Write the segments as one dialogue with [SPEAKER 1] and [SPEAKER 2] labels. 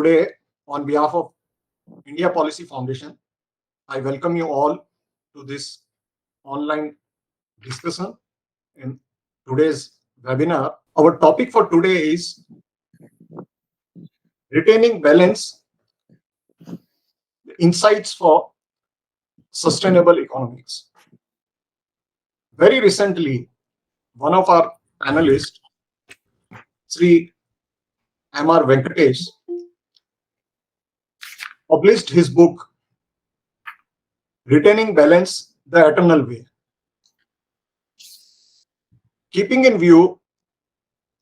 [SPEAKER 1] today, on behalf of India Policy Foundation, I welcome you all to this online discussion in today's webinar. Our topic for today is retaining balance, insights for sustainable economics. Very recently, one of our panelists, Sri M.R. Venkatesh, published his book, Retaining Balance, the Eternal Way. Keeping in view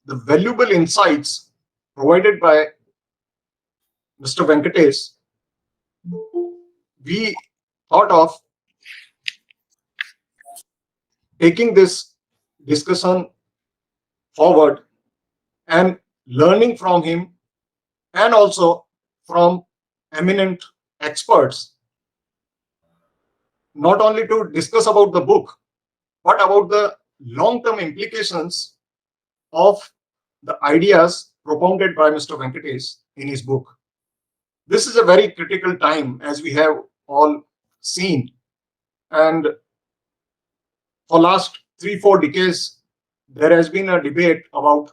[SPEAKER 1] the valuable insights provided by Mr. Venkatesh, we thought of taking this discussion forward and learning from him and also from eminent experts, not only to discuss about the book, but about the long-term implications of the ideas propounded by Mr. Venkatesh in his book. This is a very critical time, as we have all seen, and for last 3-4 decades, there has been a debate about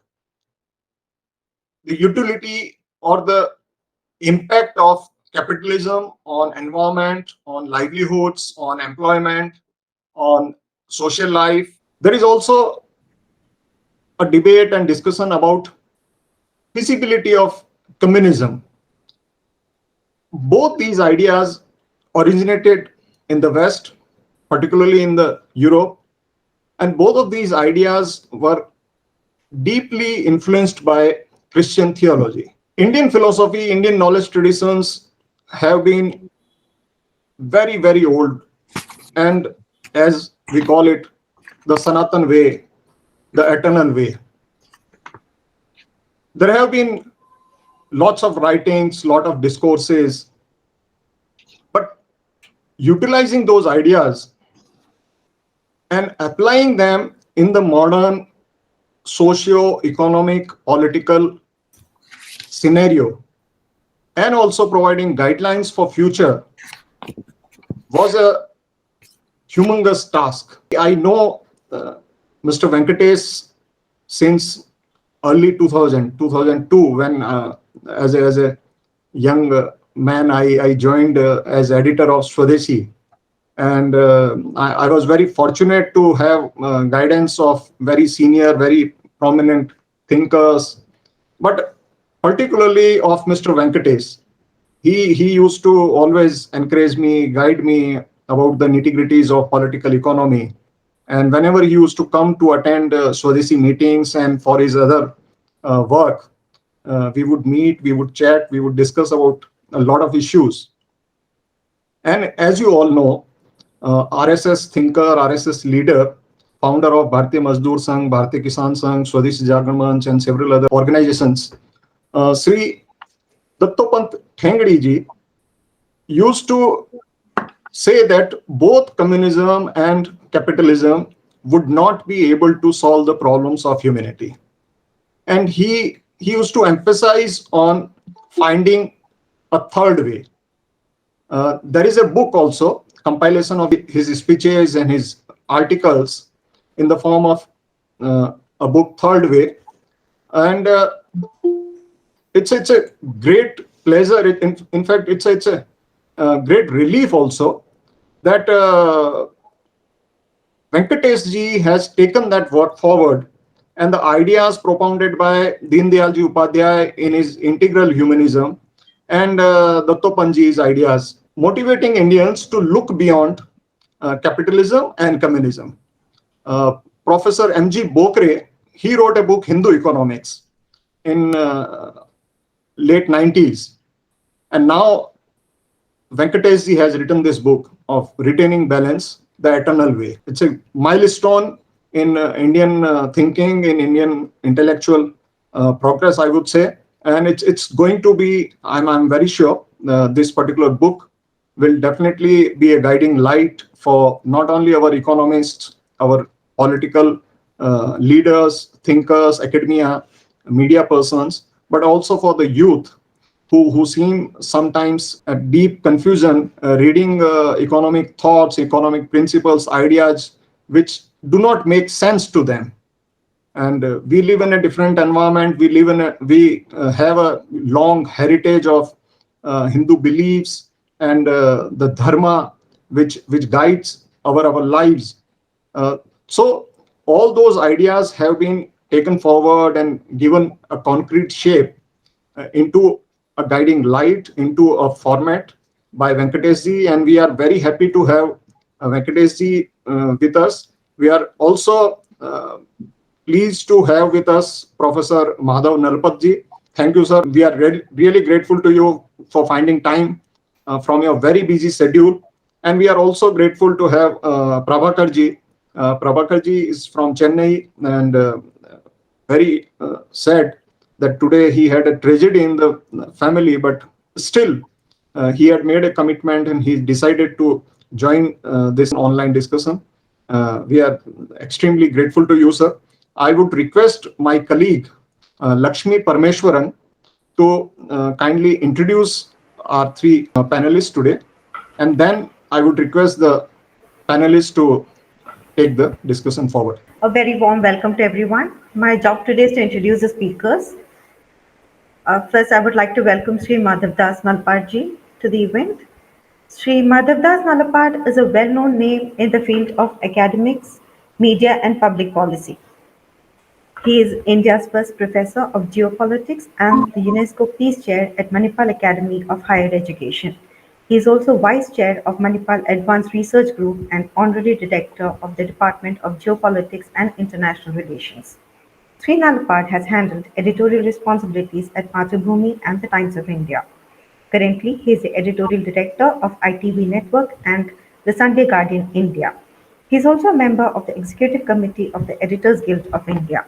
[SPEAKER 1] the utility or the impact of capitalism on environment, on livelihoods, on employment, on social life. There is also a debate and discussion about feasibility of communism. Both these ideas originated in the West, particularly in the Europe, and both of these ideas were deeply influenced by Christian theology. Indian philosophy, Indian knowledge traditions have been very, very old, and as we call it, the Sanatan way, the eternal way. There have been lots of writings, lot of discourses, but utilizing those ideas and applying them in the modern socio-economic, political scenario, and also providing guidelines for future was a humongous task. I know Mr. Venkatesh since early 2002, when as a young man, I joined as editor of Swadeshi. And I was very fortunate to have guidance of very senior, very prominent thinkers, but particularly of Mr. Venkatesh. He used to always encourage me, guide me about the nitty-gritties of political economy. And whenever he used to come to attend Swadeshi meetings and for his other work, we would meet, we would chat, we would discuss about a lot of issues. And as you all know, RSS thinker, RSS leader, founder of Bharatiya Mazdoor Sangh, Bharatiya Kisan Sangh, Swadeshi Jagran Manch, and several other organizations, Sri Dattopant Thengdi ji used to say that both communism and capitalism would not be able to solve the problems of humanity. And he used to emphasize on finding a third way. There is a book also, compilation of his speeches and his articles in the form of a book, Third Way. And it's a great pleasure. In fact, it's a great relief also that Venkatesh ji has taken that work forward, and the ideas propounded by Deen Dayal ji Upadhyay in his Integral Humanism and Dattopantji's ideas, motivating Indians to look beyond capitalism and communism. Professor M.G. Bokre, he wrote a book, Hindu Economics, in late 90s. And now Venkatesh ji has written this book of Retaining Balance, the Eternal Way. It's a milestone in Indian thinking, in Indian intellectual progress, I would say. And it's going to be, I'm very sure, this particular book will definitely be a guiding light for not only our economists, our political leaders, thinkers, academia, media persons, but also for the youth who seem sometimes at deep confusion, reading economic thoughts, economic principles, ideas which do not make sense to them. And we live in a different environment. We have a long heritage of Hindu beliefs and the dharma which guides our lives. So all those ideas have been taken forward and given a concrete shape into a guiding light, into a format by Venkatesh ji, and we are very happy to have Venkatesh ji with us. We are also pleased to have with us Professor Madhav Nalpat ji. Thank you, sir. We are really grateful to you for finding time from your very busy schedule. And we are also grateful to have Prabhakar ji. Prabhakar ji is from Chennai, and very sad that today he had a tragedy in the family, but still he had made a commitment and he decided to join this online discussion. We are extremely grateful to you, sir. I would request my colleague Lakshmi Parmeshwaran to kindly introduce our three panelists today, and then I would request the panelists to take the discussion forward.
[SPEAKER 2] A very warm welcome to everyone. My job today is to introduce the speakers. First, I would like to welcome Sri Madhavdas Nalpat ji to the event. Sri Madhavdas Nalpat is a well-known name in the field of academics, media and public policy. He is India's first professor of geopolitics and the UNESCO Peace Chair at Manipal Academy of Higher Education. He is also Vice Chair of Manipal Advanced Research Group and Honorary Director of the Department of Geopolitics and International Relations. Sri Nalpat has handled editorial responsibilities at Mathrubhumi and the Times of India. Currently, he is the editorial director of ITV Network and the Sunday Guardian India. He is also a member of the Executive Committee of the Editors Guild of India.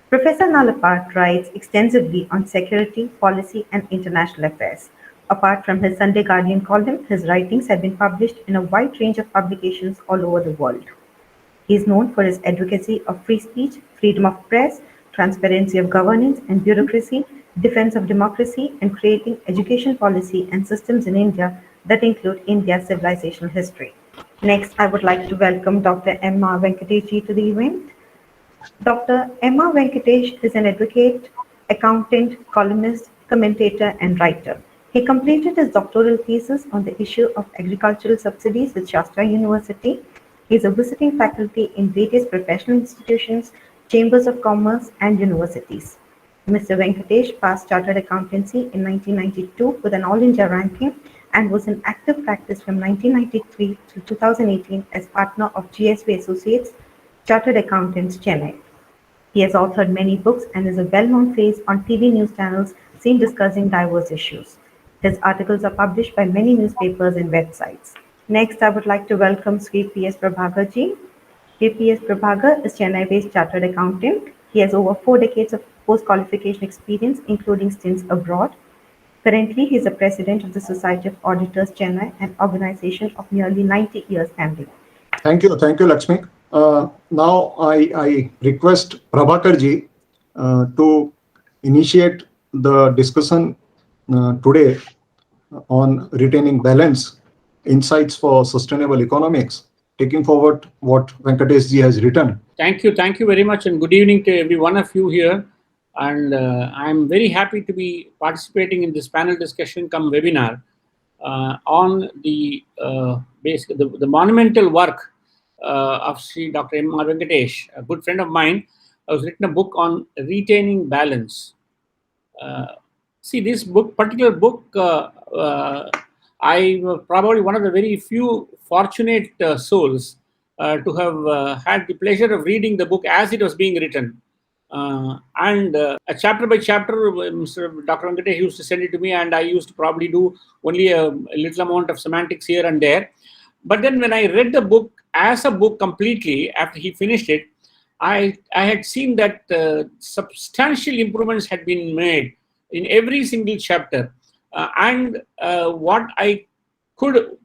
[SPEAKER 2] Professor Nalpat writes extensively on security, policy, and international affairs. Apart from his Sunday Guardian column, his writings have been published in a wide range of publications all over the world. He is known for his advocacy of free speech, freedom of press, transparency of governance and bureaucracy, defense of democracy, and creating education policy and systems in India that include India's civilizational history. Next, I would like to welcome Dr. M. R. Venkatesh to the event. Dr. M. R. Venkatesh is an advocate, accountant, columnist, commentator, and writer. He completed his doctoral thesis on the issue of agricultural subsidies with Shastra University. He is a visiting faculty in various professional institutions, chambers of commerce, and universities. Mr. Venkatesh passed Chartered Accountancy in 1992 with an All India ranking and was in active practice from 1993 to 2018 as partner of GSV Associates, Chartered Accountants, Chennai. He has authored many books and is a well-known face on TV news channels seen discussing diverse issues. His articles are published by many newspapers and websites. Next, I would like to welcome Sri P.S. Prabhakar ji. Sri P.S. Prabhakar is Chennai-based chartered accountant. He has over 4 decades of post-qualification experience, including stints abroad. Currently, he is the president of the Society of Auditors, Chennai, an organization of nearly 90 years standing.
[SPEAKER 1] Thank you, Lakshmi. Now I request Prabhakar ji to initiate the discussion today on retaining balance, insights for sustainable economics, taking forward what Venkatesh ji has written.
[SPEAKER 3] Thank you very much, and good evening to every one of you here. And I'm very happy to be participating in this panel discussion come webinar on the monumental work of Sri Dr. M. R. Venkatesh, a good friend of mine, has written a book on retaining balance. See, this particular book, I'm probably one of the very few fortunate souls to have had the pleasure of reading the book as it was being written. And a chapter by chapter, Mr. Dr. Venkatesh used to send it to me, and I used to probably do only a little amount of semantics here and there. But then when I read the book as a book completely, after he finished it, I had seen that substantial improvements had been made in every single chapter. And what I could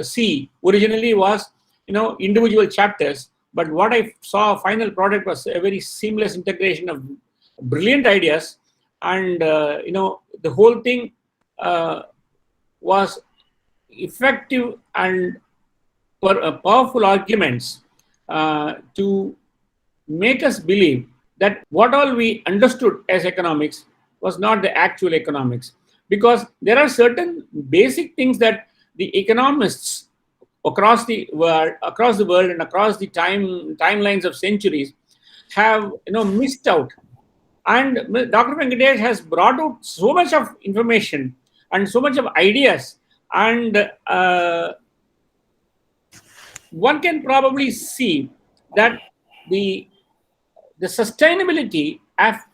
[SPEAKER 3] see originally was, individual chapters. But what I saw, final product was a very seamless integration of brilliant ideas and the whole thing was effective and powerful arguments to make us believe that what all we understood as economics was not the actual economics, because there are certain basic things that the economists across the world and across the timelines of centuries have missed out. And Dr. Venkatesh has brought out so much of information and so much of ideas, and one can probably see that the sustainability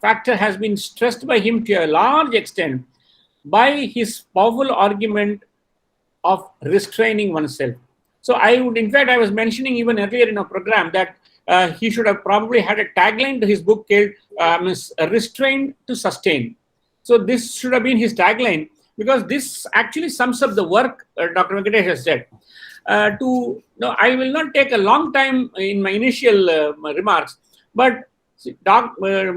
[SPEAKER 3] factor has been stressed by him to a large extent by his powerful argument of restraining oneself. So I was mentioning even earlier in a program that he should have probably had a tagline to his book called Restrained to Sustain. So this should have been his tagline, because this actually sums up the work Dr. Venkatesh has said. I will not take a long time in my initial remarks, but Dr.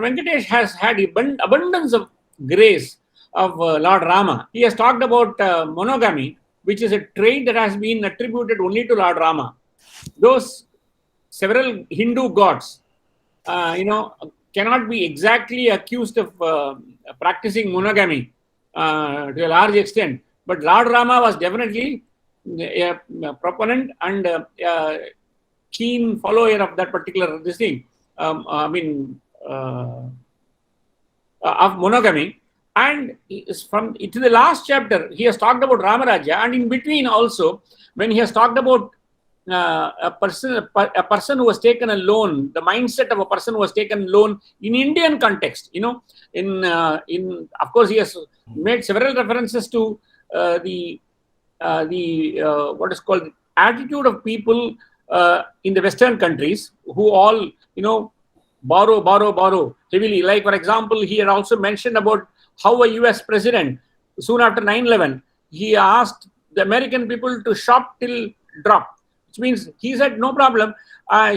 [SPEAKER 3] Venkatesh has had abundance of grace of Lord Rama. He has talked about monogamy, which is a trait that has been attributed only to Lord Rama. Those several Hindu gods, cannot be exactly accused of practicing monogamy to a large extent. But Lord Rama was definitely a proponent and a keen follower of that particular thing. Of monogamy. And from to the last chapter, he has talked about Ramaraja, and in between also, when he has talked about a person who was taken a loan, the mindset of a person who was taken loan in Indian context, of course, he has made several references to the what is called attitude of people in the Western countries who all borrow heavily. Like, for example, he had also mentioned about how a US president, soon after 9/11, he asked the American people to shop till drop, which means he said, no problem,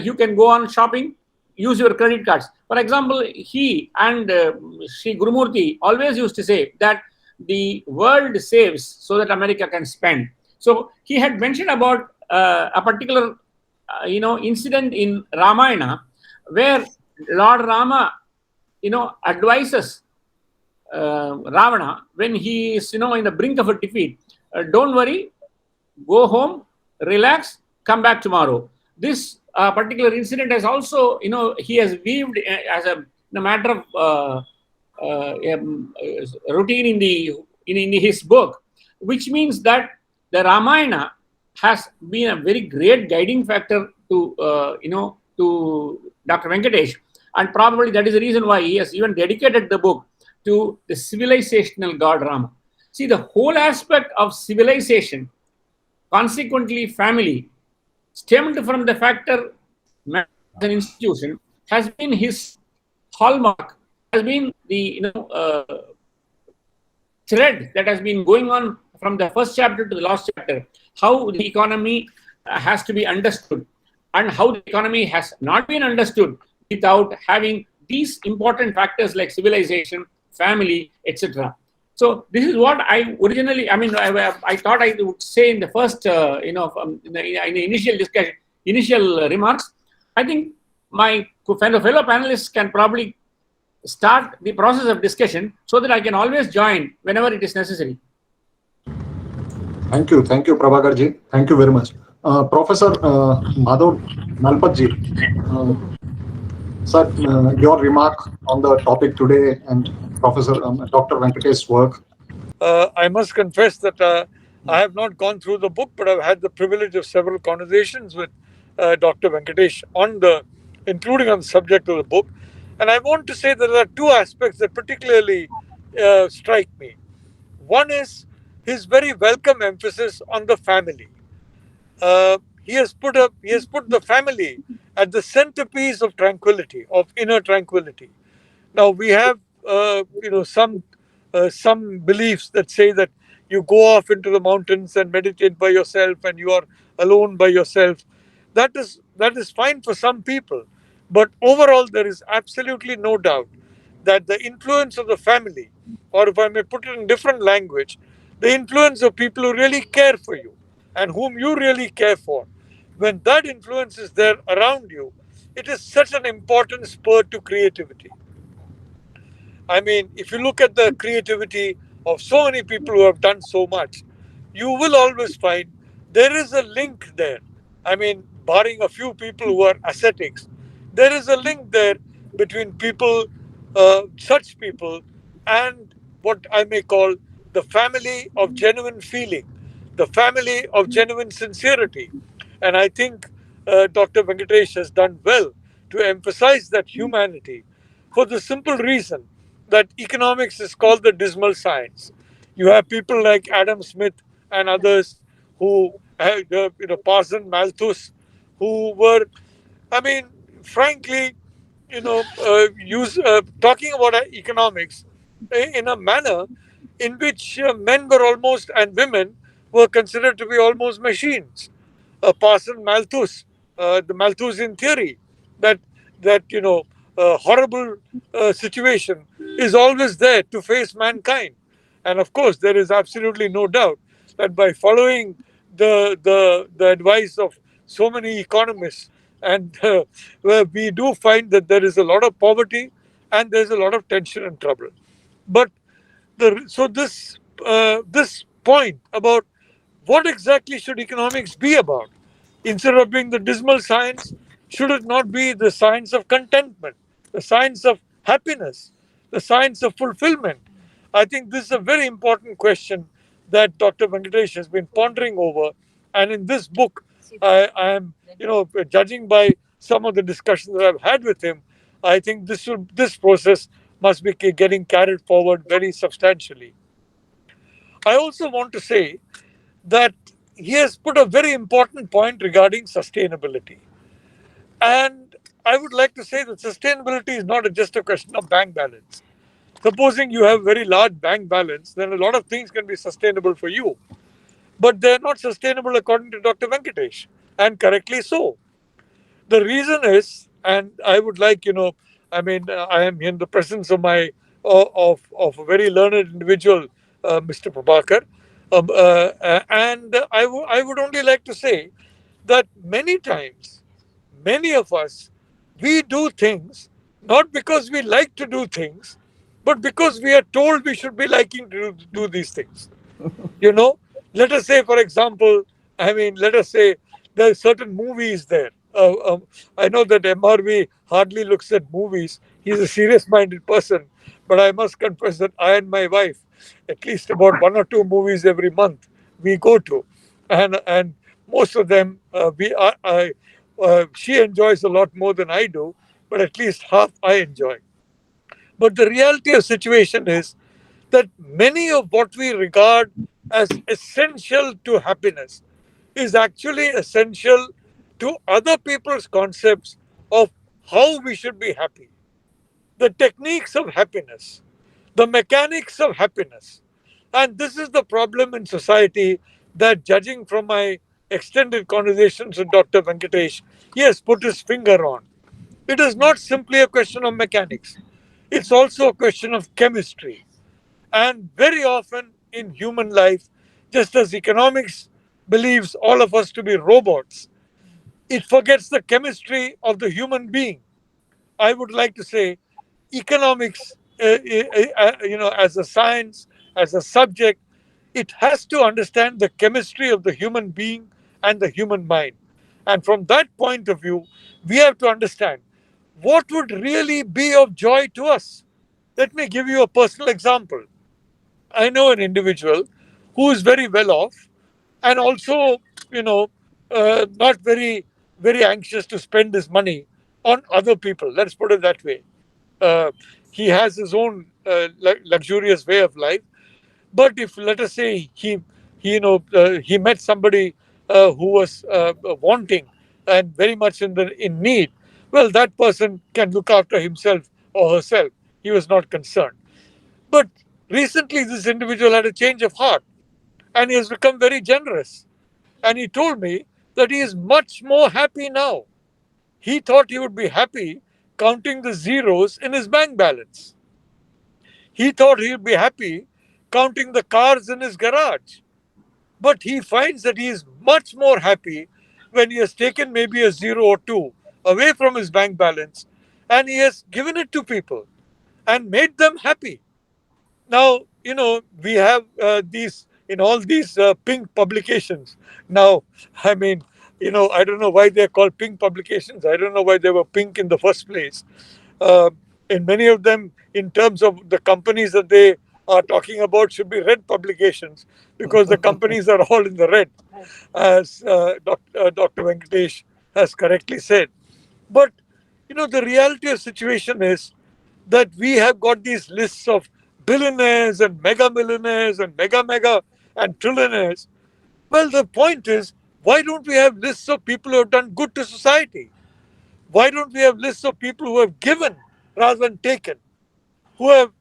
[SPEAKER 3] you can go on shopping, use your credit cards. For example, he and Sri Gurumurthy always used to say that the world saves so that America can spend. So he had mentioned about a particular incident in Ramayana where Lord Rama advises Ravana when he is in the brink of a defeat. Don't worry, go home, relax, come back tomorrow. This particular incident has also he has weaved as a matter of routine in his book, which means that the Ramayana has been a very great guiding factor to Dr. Venkatesh, and probably that is the reason why he has even dedicated the book to the civilizational god Rama. See, the whole aspect of civilization, consequently family, stemmed from the factor man as an institution, has been his hallmark, has been the thread that has been going on from the first chapter to the last chapter, how the economy has to be understood and how the economy has not been understood without having these important factors like civilization, family, etc. So this is what I originally, I thought I would say in the first, in the initial discussion, initial remarks. I think my fellow panelists can probably start the process of discussion so that I can always join whenever it is necessary.
[SPEAKER 1] Thank you, Prabhakar-ji. Thank you very much. Professor Madhav Nalpat-ji, sir, your remark on the topic today and Professor Dr. Venkatesh's work.
[SPEAKER 4] I must confess that I have not gone through the book, but I've had the privilege of several conversations with Dr. Venkatesh including on the subject of the book. And I want to say that there are two aspects that particularly strike me. One is his very welcome emphasis on the family. He has put the family at the centerpiece of tranquility, of inner tranquility. Now we have some beliefs that say that you go off into the mountains and meditate by yourself and you are alone by yourself. That is fine for some people, but overall there is absolutely no doubt that the influence of the family, or if I may put it in different language, the influence of people who really care for you and whom you really care for, when that influence is there around you, it is such an important spur to creativity. I mean, if you look at the creativity of so many people who have done so much, you will always find there is a link there. I mean, barring a few people who are ascetics, there is a link there between people, such people, and what I may call the family of genuine feeling, the family of genuine sincerity. And I think Dr. Venkatesh has done well to emphasize that humanity for the simple reason that economics is called the dismal science. You have people like Adam Smith and others who had, Parson Malthus, who were, I mean, frankly, use talking about economics in a manner in which men were almost and women were considered to be almost machines. Parson Malthus, the Malthusian theory, that horrible situation is always there to face mankind, and of course there is absolutely no doubt that by following the advice of so many economists, and where we do find that there is a lot of poverty and there's a lot of tension and trouble. But this point about what exactly should economics be about? Instead of being the dismal science, should it not be the science of contentment, the science of happiness, the science of fulfillment? I think this is a very important question that Dr. Venkatesh has been pondering over. And in this book, I am, judging by some of the discussions that I've had with him, I think this process must be getting carried forward very substantially. I also want to say that he has put a very important point regarding sustainability. And I would like to say that sustainability is not just a question of bank balance. Supposing you have very large bank balance, then a lot of things can be sustainable for you. But they're not sustainable according to Dr. Venkatesh, and correctly so. The reason is, and I would like, I am in the presence of of a very learned individual, Mr. Prabhakar, and I would only like to say that many times, many of us, we do things not because we like to do things, but because we are told we should be liking to do these things. You know, let us say, for example, let us say there are certain movies there. I know that MRV hardly looks at movies. He's a serious minded person. But I must confess that I and my wife, at least about one or two movies every month, we go to. And most of them, she enjoys a lot more than I do, but at least half I enjoy. But the reality of the situation is that many of what we regard as essential to happiness is actually essential to other people's concepts of how we should be happy. The techniques of happiness, the mechanics of happiness. And this is the problem in society that, judging from my extended conversations with Dr. Venkatesh, he has put his finger on. It is not simply a question of mechanics, it's also a question of chemistry. And very often in human life, just as economics believes all of us to be robots, it forgets the chemistry of the human being. I would like to say economics, as a science, as a subject, it has to understand the chemistry of the human being and the human mind. And from that point of view, we have to understand what would really be of joy to us. Let me give you a personal example. I know an individual who is very well off and also, not very anxious to spend his money on other people. Let's put it that way. Uh, he has his own luxurious way of life. But if, let us say, he met somebody who was wanting and very much in need, well, that person can look after himself or herself. He was not concerned. But recently, this individual had a change of heart and he has become very generous. And he told me that he is much more happy now. He thought he would be happy counting the zeros in his bank balance. He thought he'd be happy counting the cars in his garage. But he finds that he is much more happy when he has taken maybe a zero or two away from his bank balance and he has given it to people and made them happy. Now, we have these in all these pink publications. Now, I mean, I don't know why they're called pink publications. I don't know why they were pink in the first place. Uh, in many of them, in terms of the companies that they are talking about, should be red publications because the companies are all in the red, as Dr. Venkatesh has correctly said. But the reality of the situation is that we have got these lists of billionaires and mega millionaires and mega and trillionaires. Well, the point is, why don't we have lists of people who have done good to society? Why don't we have lists of people who have given rather than taken, who have,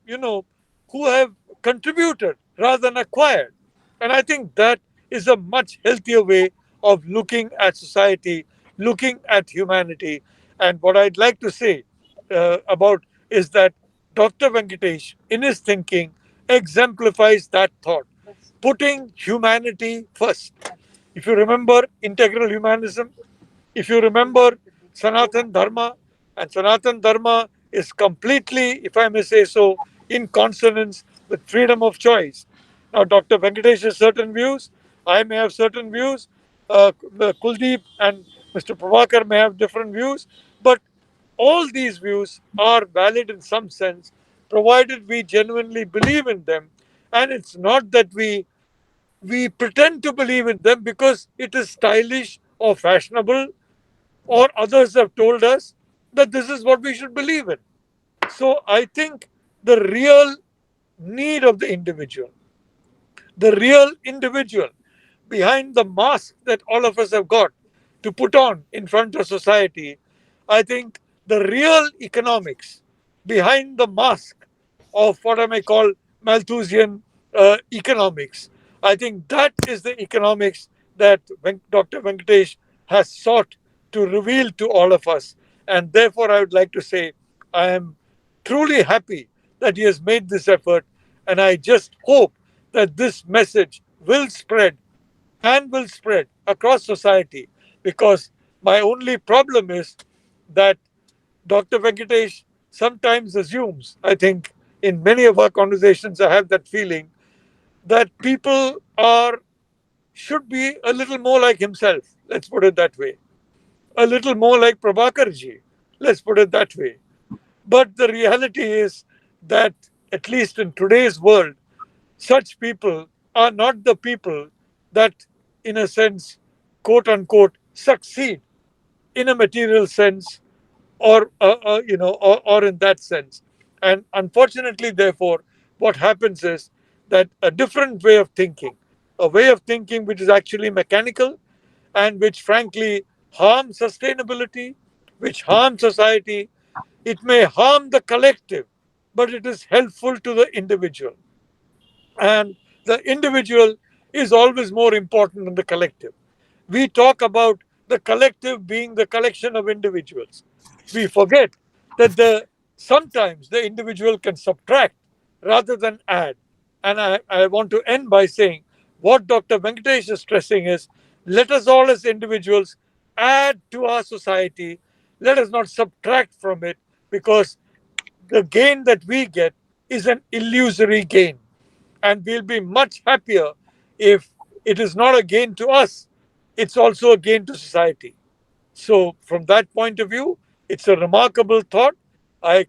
[SPEAKER 4] who have contributed rather than acquired? And I think that is a much healthier way of looking at society, looking at humanity. And what I'd like to say about is that Dr. Venkatesh, in his thinking, exemplifies that thought, putting humanity first. If you remember integral humanism, if you remember Sanatan Dharma, and Sanatan Dharma is completely, if I may say so, in consonance with freedom of choice. Now, Dr. Venkatesh has certain views, I may have certain views, Kuldeep and Mr. Prabhakar may have different views, but all these views are valid in some sense, provided we genuinely believe in them. And it's not that we pretend to believe in them because it is stylish or fashionable or others have told us that this is what we should believe in. So I think the real need of the real individual behind the mask that all of us have got to put on in front of society, I think the real economics behind the mask of what I may call Malthusian economics, I think that is the economics that Dr. Venkatesh has sought to reveal to all of us. And therefore, I would like to say I am truly happy that he has made this effort. And I just hope that this message will spread and will spread across society, because my only problem is that Dr. Venkatesh sometimes assumes, I think in many of our conversations, I have that feeling that people should be a little more like himself. Let's put it that way. A little more like Prabhakarji. Let's put it that way. But the reality is that, at least in today's world, such people are not the people that, in a sense, quote unquote, succeed in a material sense, or in that sense. And unfortunately, therefore, what happens is that a different way of thinking, a way of thinking which is actually mechanical and which frankly harms sustainability, which harms society, it may harm the collective, but it is helpful to the individual. And the individual is always more important than the collective. We talk about the collective being the collection of individuals. We forget that sometimes the individual can subtract rather than add. And I want to end by saying what Dr. Venkatesh is stressing is, let us all as individuals add to our society. Let us not subtract from it, because the gain that we get is an illusory gain. And we'll be much happier if it is not a gain to us, it's also a gain to society. So, from that point of view, it's a remarkable thought. I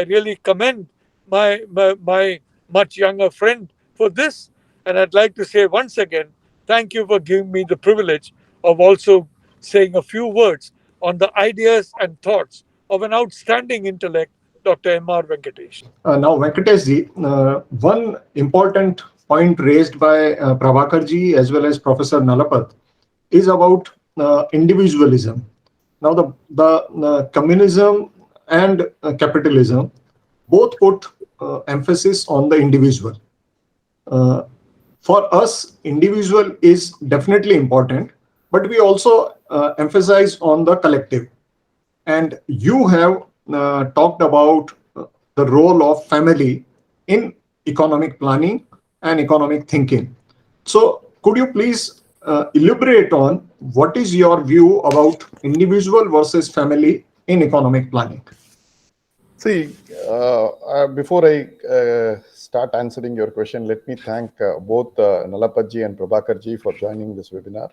[SPEAKER 4] really commend my much younger friend for this. And I'd like to say once again, thank you for giving me the privilege of also saying a few words on the ideas and thoughts of an outstanding intellect, Dr. M.R. Venkatesh.
[SPEAKER 1] Now, Venkatesh ji, one important point raised by Prabhakar ji as well as Professor Nalapat is about individualism. Now, the communism and capitalism both put emphasis on the individual. For us, individual is definitely important, but we also emphasize on the collective. And you have talked about the role of family in economic planning and economic thinking. So could you please elaborate on what is your view about individual versus family in economic planning?
[SPEAKER 5] See, before I start answering your question, let me thank both Nalapatji and Prabhakarji for joining this webinar,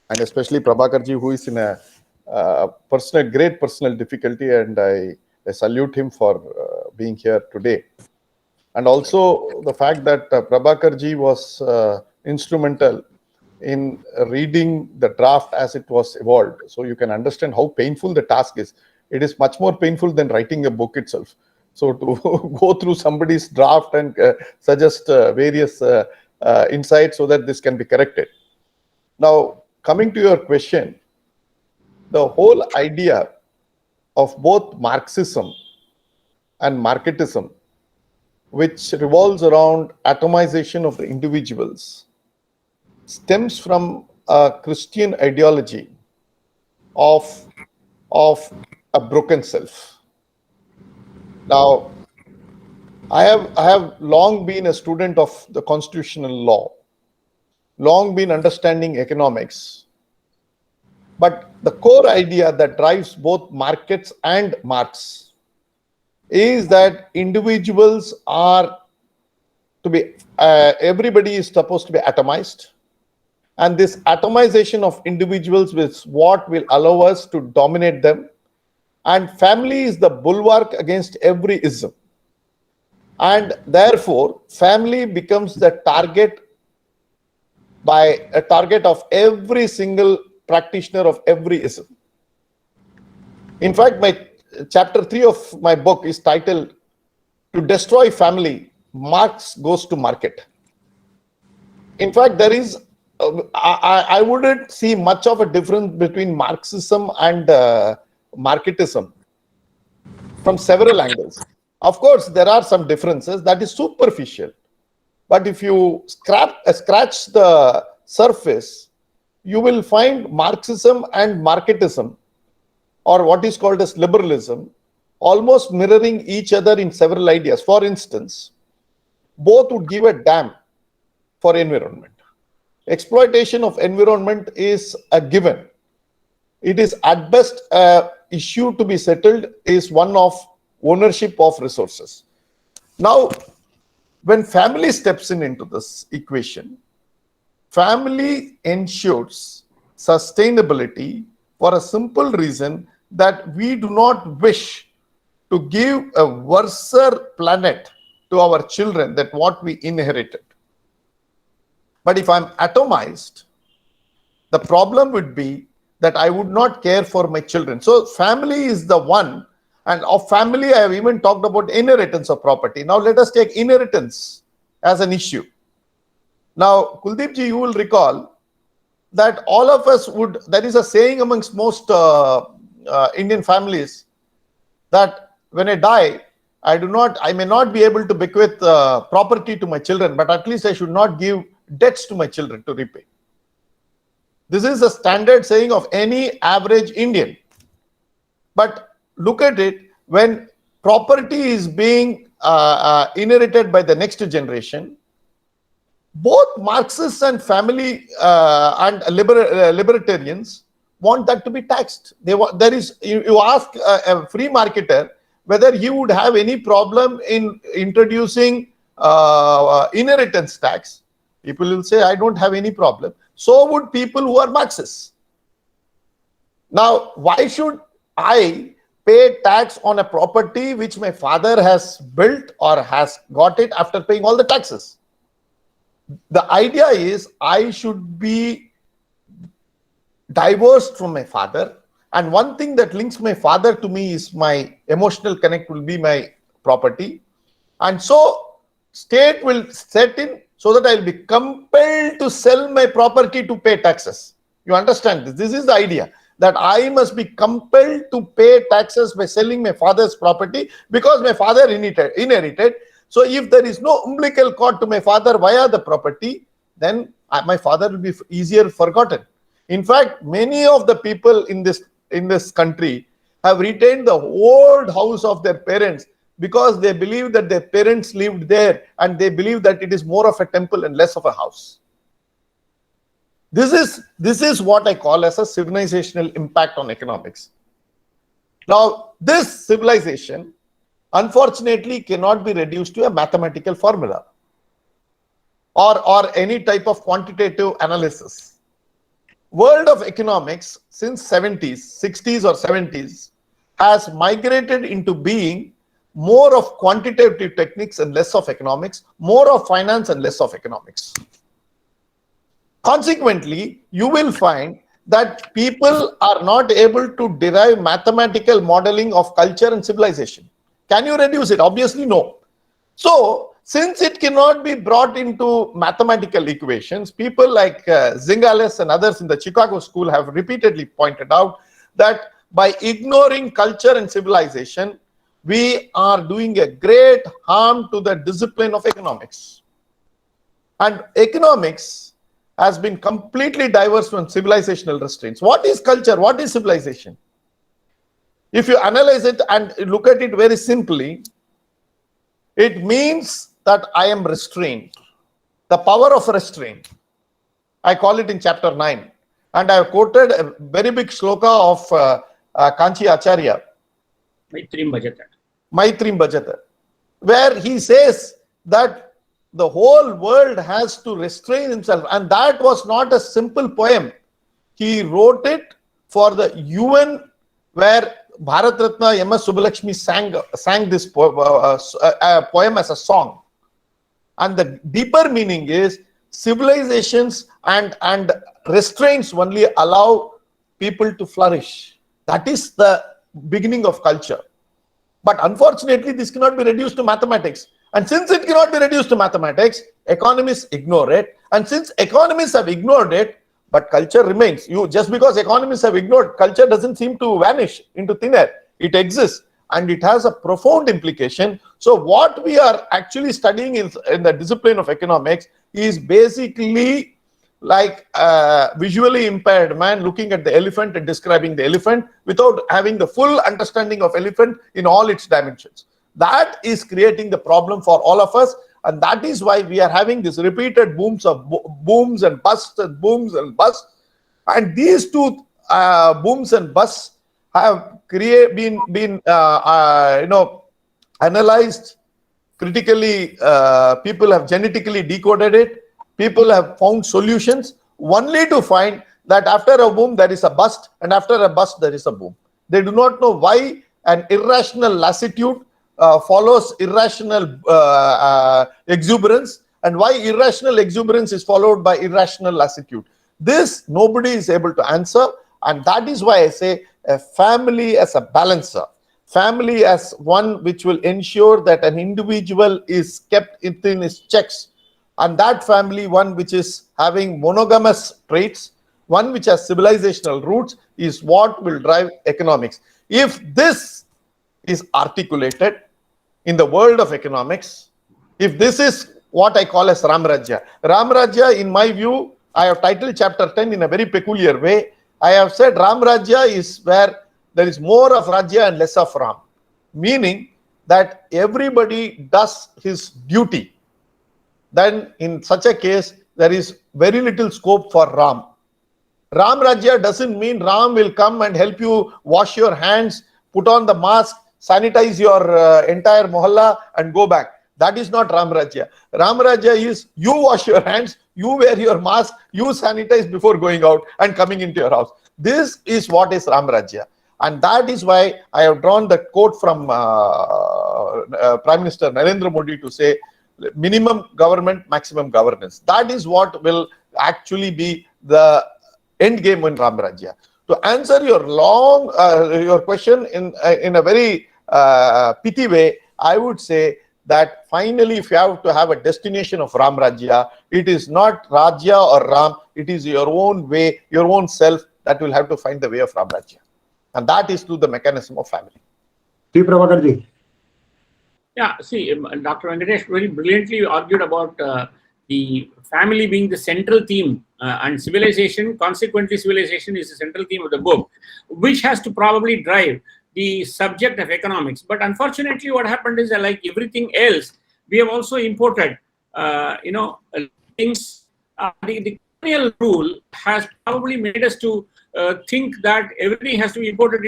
[SPEAKER 5] and especially Prabhakarji, who is in a great personal difficulty, and I salute him for being here today. And also the fact that Prabhakarji was instrumental in reading the draft as it was evolved. So you can understand how painful the task is. It is much more painful than writing a book itself. So to go through somebody's draft and suggest various insights so that this can be corrected. Now, coming to your question, the whole idea of both Marxism and Marketism, which revolves around atomization of the individuals, stems from a Christian ideology of a broken self. Now, I have long been a student of the constitutional law, long been understanding economics, but the core idea that drives both markets and Marx is that individuals are to be, everybody is supposed to be atomized. And this atomization of individuals is what will allow us to dominate them. And family is the bulwark against every ism. And therefore, family becomes the target of every single practitioner of every ism. In fact, my chapter 3 of my book is titled "To Destroy Family, Marx Goes to Market." In fact, there is I wouldn't see much of a difference between Marxism and Marketism from several angles. Of course, there are some differences that is superficial. But if you scratch the surface, you will find Marxism and Marketism, or what is called as liberalism, almost mirroring each other in several ideas. For instance, both would give a damn for environment. Exploitation of environment is a given. It is at best an issue to be settled is one of ownership of resources. Now, when family steps into this equation, family ensures sustainability for a simple reason that we do not wish to give a worse planet to our children than what we inherited. But if I'm atomized, the problem would be that I would not care for my children. So family is the one, and of family I have even talked about inheritance of property. Now let us take inheritance as an issue. Now, Kuldeepji, you will recall that all of us would, there is a saying amongst most Indian families that when I die, I may not be able to bequeath property to my children, but at least I should not give debts to my children to repay. This is the standard saying of any average Indian. But look at it, when property is being inherited by the next generation, both Marxists and family and libertarians want that to be taxed. You ask a free marketer whether he would have any problem in introducing inheritance tax. People will say, I don't have any problem. So would people who are Marxists. Now, why should I pay tax on a property which my father has built or has got it after paying all the taxes? The idea is I should be divorced from my father. And one thing that links my father to me is my emotional connect will be my property. And so state will set in so that I will be compelled to sell my property to pay taxes. You understand this? This is the idea, that I must be compelled to pay taxes by selling my father's property because my father inherited. So if there is no umbilical cord to my father via the property, then my father will be easier forgotten. In fact, many of the people in this country have retained the old house of their parents because they believe that their parents lived there and they believe that it is more of a temple and less of a house. This is what I call as a civilizational impact on economics. Now, this civilization, unfortunately, cannot be reduced to a mathematical formula or any type of quantitative analysis. World of economics since 60s or 70s has migrated into being more of quantitative techniques and less of economics, more of finance and less of economics. Consequently, you will find that people are not able to derive mathematical modeling of culture and civilization. Can you reduce it? Obviously, no. So, since it cannot be brought into mathematical equations, people like Zingales and others in the Chicago School have repeatedly pointed out that by ignoring culture and civilization, we are doing a great harm to the discipline of economics. And economics has been completely diverse from civilizational restraints. What is culture? What is civilization? If you analyze it and look at it very simply, it means that I am restrained. The power of restraint. I call it in chapter 9. And I have quoted a very big shloka of Kanchi Acharya,
[SPEAKER 3] Maitrim
[SPEAKER 5] Bhajata, where he says that the whole world has to restrain himself. And that was not a simple poem. He wrote it for the UN, where Bharat Ratna M.S. Subbulakshmi sang this poem as a song. And the deeper meaning is civilizations and restraints only allow people to flourish. That is the beginning of culture. But unfortunately, this cannot be reduced to mathematics. And since it cannot be reduced to mathematics, economists ignore it. And since economists have ignored it, but culture remains. Just because economists have ignored, culture doesn't seem to vanish into thin air. It exists and it has a profound implication. So what we are actually studying in the discipline of economics is basically like a visually impaired man looking at the elephant and describing the elephant without having the full understanding of elephant in all its dimensions. That is creating the problem for all of us, and that is why we are having this repeated booms and busts and booms and busts. And these two booms and busts have been analyzed critically. People have genetically decoded it. People have found solutions, only to find that after a boom there is a bust, and after a bust there is a boom. They do not know why an irrational lassitude follows irrational exuberance, and why irrational exuberance is followed by irrational lassitude. This nobody is able to answer, and that is why I say a family as a balancer, family as one which will ensure that an individual is kept within his checks, and that family one which is having monogamous traits, one which has civilizational roots, is what will drive economics. If this is articulated in the world of economics, if this is what I call as Ram Rajya. Ram Rajya, in my view, I have titled chapter 10 in a very peculiar way. I have said Ram Rajya is where there is more of Rajya and less of Ram. Meaning that everybody does his duty. Then in such a case, there is very little scope for Ram. Ram Rajya doesn't mean Ram will come and help you wash your hands, put on the mask, sanitize your entire mohalla and go back. That is not Ram Rajya. Ram Rajya is you wash your hands, you wear your mask, you sanitize before going out and coming into your house. This is what is Ram Rajya. And that is why I have drawn the quote from Prime Minister Narendra Modi to say, minimum government, maximum governance. That is what will actually be the end game in Ram Rajya. To answer your your question in a very pithy way, I would say that finally, if you have to have a destination of Ram Rajya, it is not Rajya or Ram, it is your own way, your own self that will have to find the way of Ram Rajya. And that is through the mechanism of family.
[SPEAKER 1] T. Prabhakarji.
[SPEAKER 3] Yeah, see, Dr. Venkatesh very brilliantly argued about the family being the central theme and civilization, consequently civilization is the central theme of the book, which has to probably drive the subject of economics. But unfortunately, what happened is that, like everything else, we have also imported, things. The colonial rule has probably made us to think that everything has to be imported,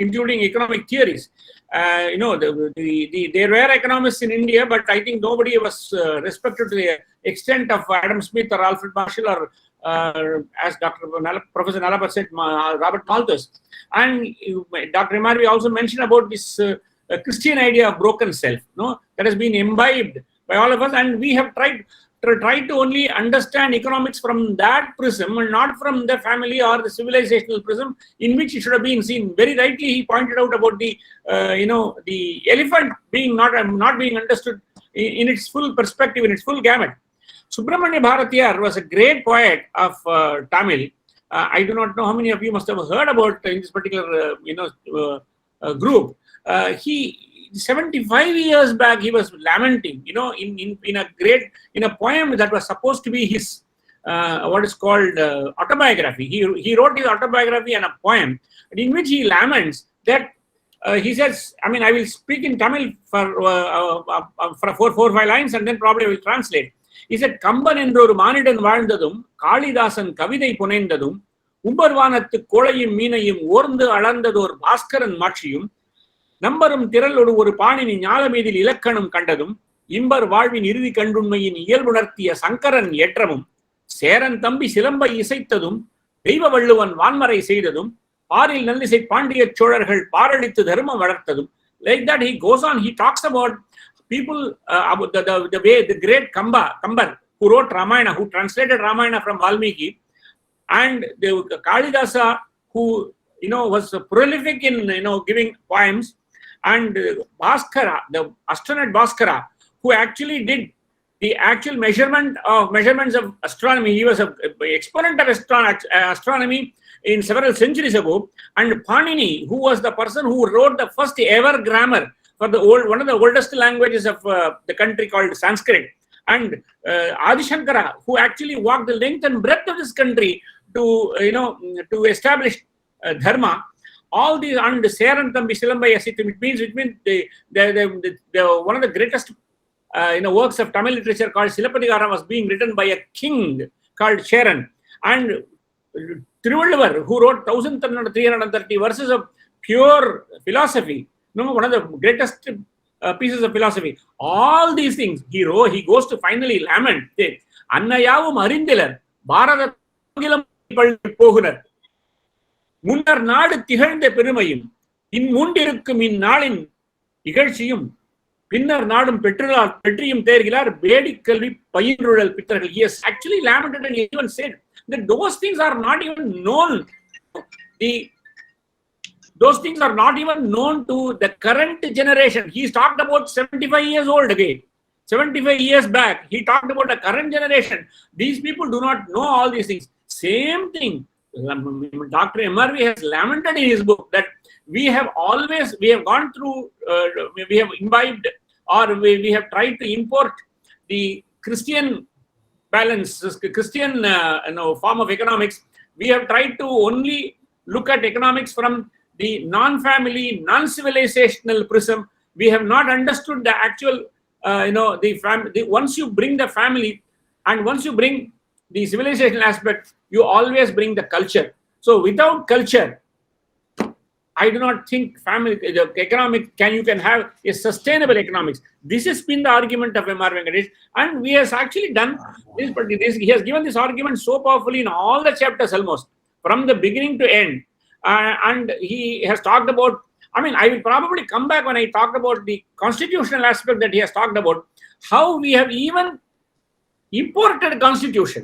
[SPEAKER 3] including economic theories. There were economists in India, but I think nobody was respected to the extent of Adam Smith or Alfred Marshall or, as Professor Nalapat said, Robert Malthus. And Dr. MRV also mentioned about this Christian idea of broken self, that has been imbibed by all of us, and we have tried to only understand economics from that prism and not from the family or the civilizational prism in which it should have been seen. Very rightly, he pointed out about the elephant being not being understood in its full perspective, in its full gamut. Subramanya Bharatiyar was a great poet of Tamil. I do not know how many of you must have heard about in this particular group. He 75 years back, he was lamenting, in a poem that was supposed to be his what is called autobiography. He wrote his autobiography and a poem in which he laments that he says, I will speak in Tamil for 4 or 5 lines and then probably I will translate. He said, Kamban என்றொரு மானிடன் வாழ்ந்ததும் காளிதாசன் கவிதை புனைந்ததும் உம்பர்வானத்து கோளையும் மீனையும் ஓர்ந்து அளந்ததோர் பாஸ்கரன் மாட்சியும் நம்பரும் திரளொடு ஒரு பாணினி ஞாலமீதில் இலக்கணம் கண்டதும் இம்பர் வாழ்வின் இறுதி கண்டுண்மையின் இயல்புணர்த்திய சங்கரன் ஏற்றமும் சேரன் தம்பி சிலம்பை இசைத்ததும் தெய்வ வள்ளுவன் வான்மறை செய்ததும் பாரில் நல்லிசை பாண்டிய சோழர்கள் பாரடித்து தர்மம் வளர்த்ததும். Like that he goes on, he talks about people, about the way the great Kambar who wrote Ramayana, who translated Ramayana from Valmiki, and the Kalidasa who was prolific in giving poems, and Bhaskara, the astronaut Bhaskara, who actually did the actual measurements of astronomy. He was an exponent of astronomy in several centuries ago. And Panini, who was the person who wrote the first ever grammar for one of the oldest languages of the country called Sanskrit, and Adi Shankara, who actually walked the length and breadth of this country to establish dharma. All these, and Seran Thambi Silambai Asitum, it means the one of the greatest works of Tamil literature called Silapadigara was being written by a king called Cheran. And Thiruvalluvar, who wrote 1330 verses of pure philosophy, one of the greatest pieces of philosophy. All these things he wrote. He goes to finally lament. Annayavum arindilar Bharata pogunar முன்னர் நாடு திகழ்ந்த பெருமையும் இன்முண்டிருக்கும் இந்நாளின் இகழ்ச்சியும் பின்னர் நாடும் பெற்றியும் தேர்கிறார் வேடிக்கல்வி பயின்றுழல் பித்தர்கள். He has actually lamented and even said that those things are not even known. Those things are not even known to the current generation. He's talked about 75 years old again. 75 years back, he talked about the current generation. These people do not know all these things. Same thing. Dr. MRV has lamented in his book that we have gone through, we have imbibed, or we have tried to import the Christian balance, Christian form of economics. We have tried to only look at economics from the non-family, non-civilizational prism. We have not understood the actual, once you bring the family and once you bring the civilizational aspect, you always bring the culture. So without culture, I do not think you can have a sustainable economics. This has been the argument of M.R. Venkatesh, and we has actually done this, but he has given this argument so powerfully in all the chapters almost, from the beginning to end. And he has talked about, I will probably come back when I talk about the constitutional aspect that he has talked about, how we have even imported constitution.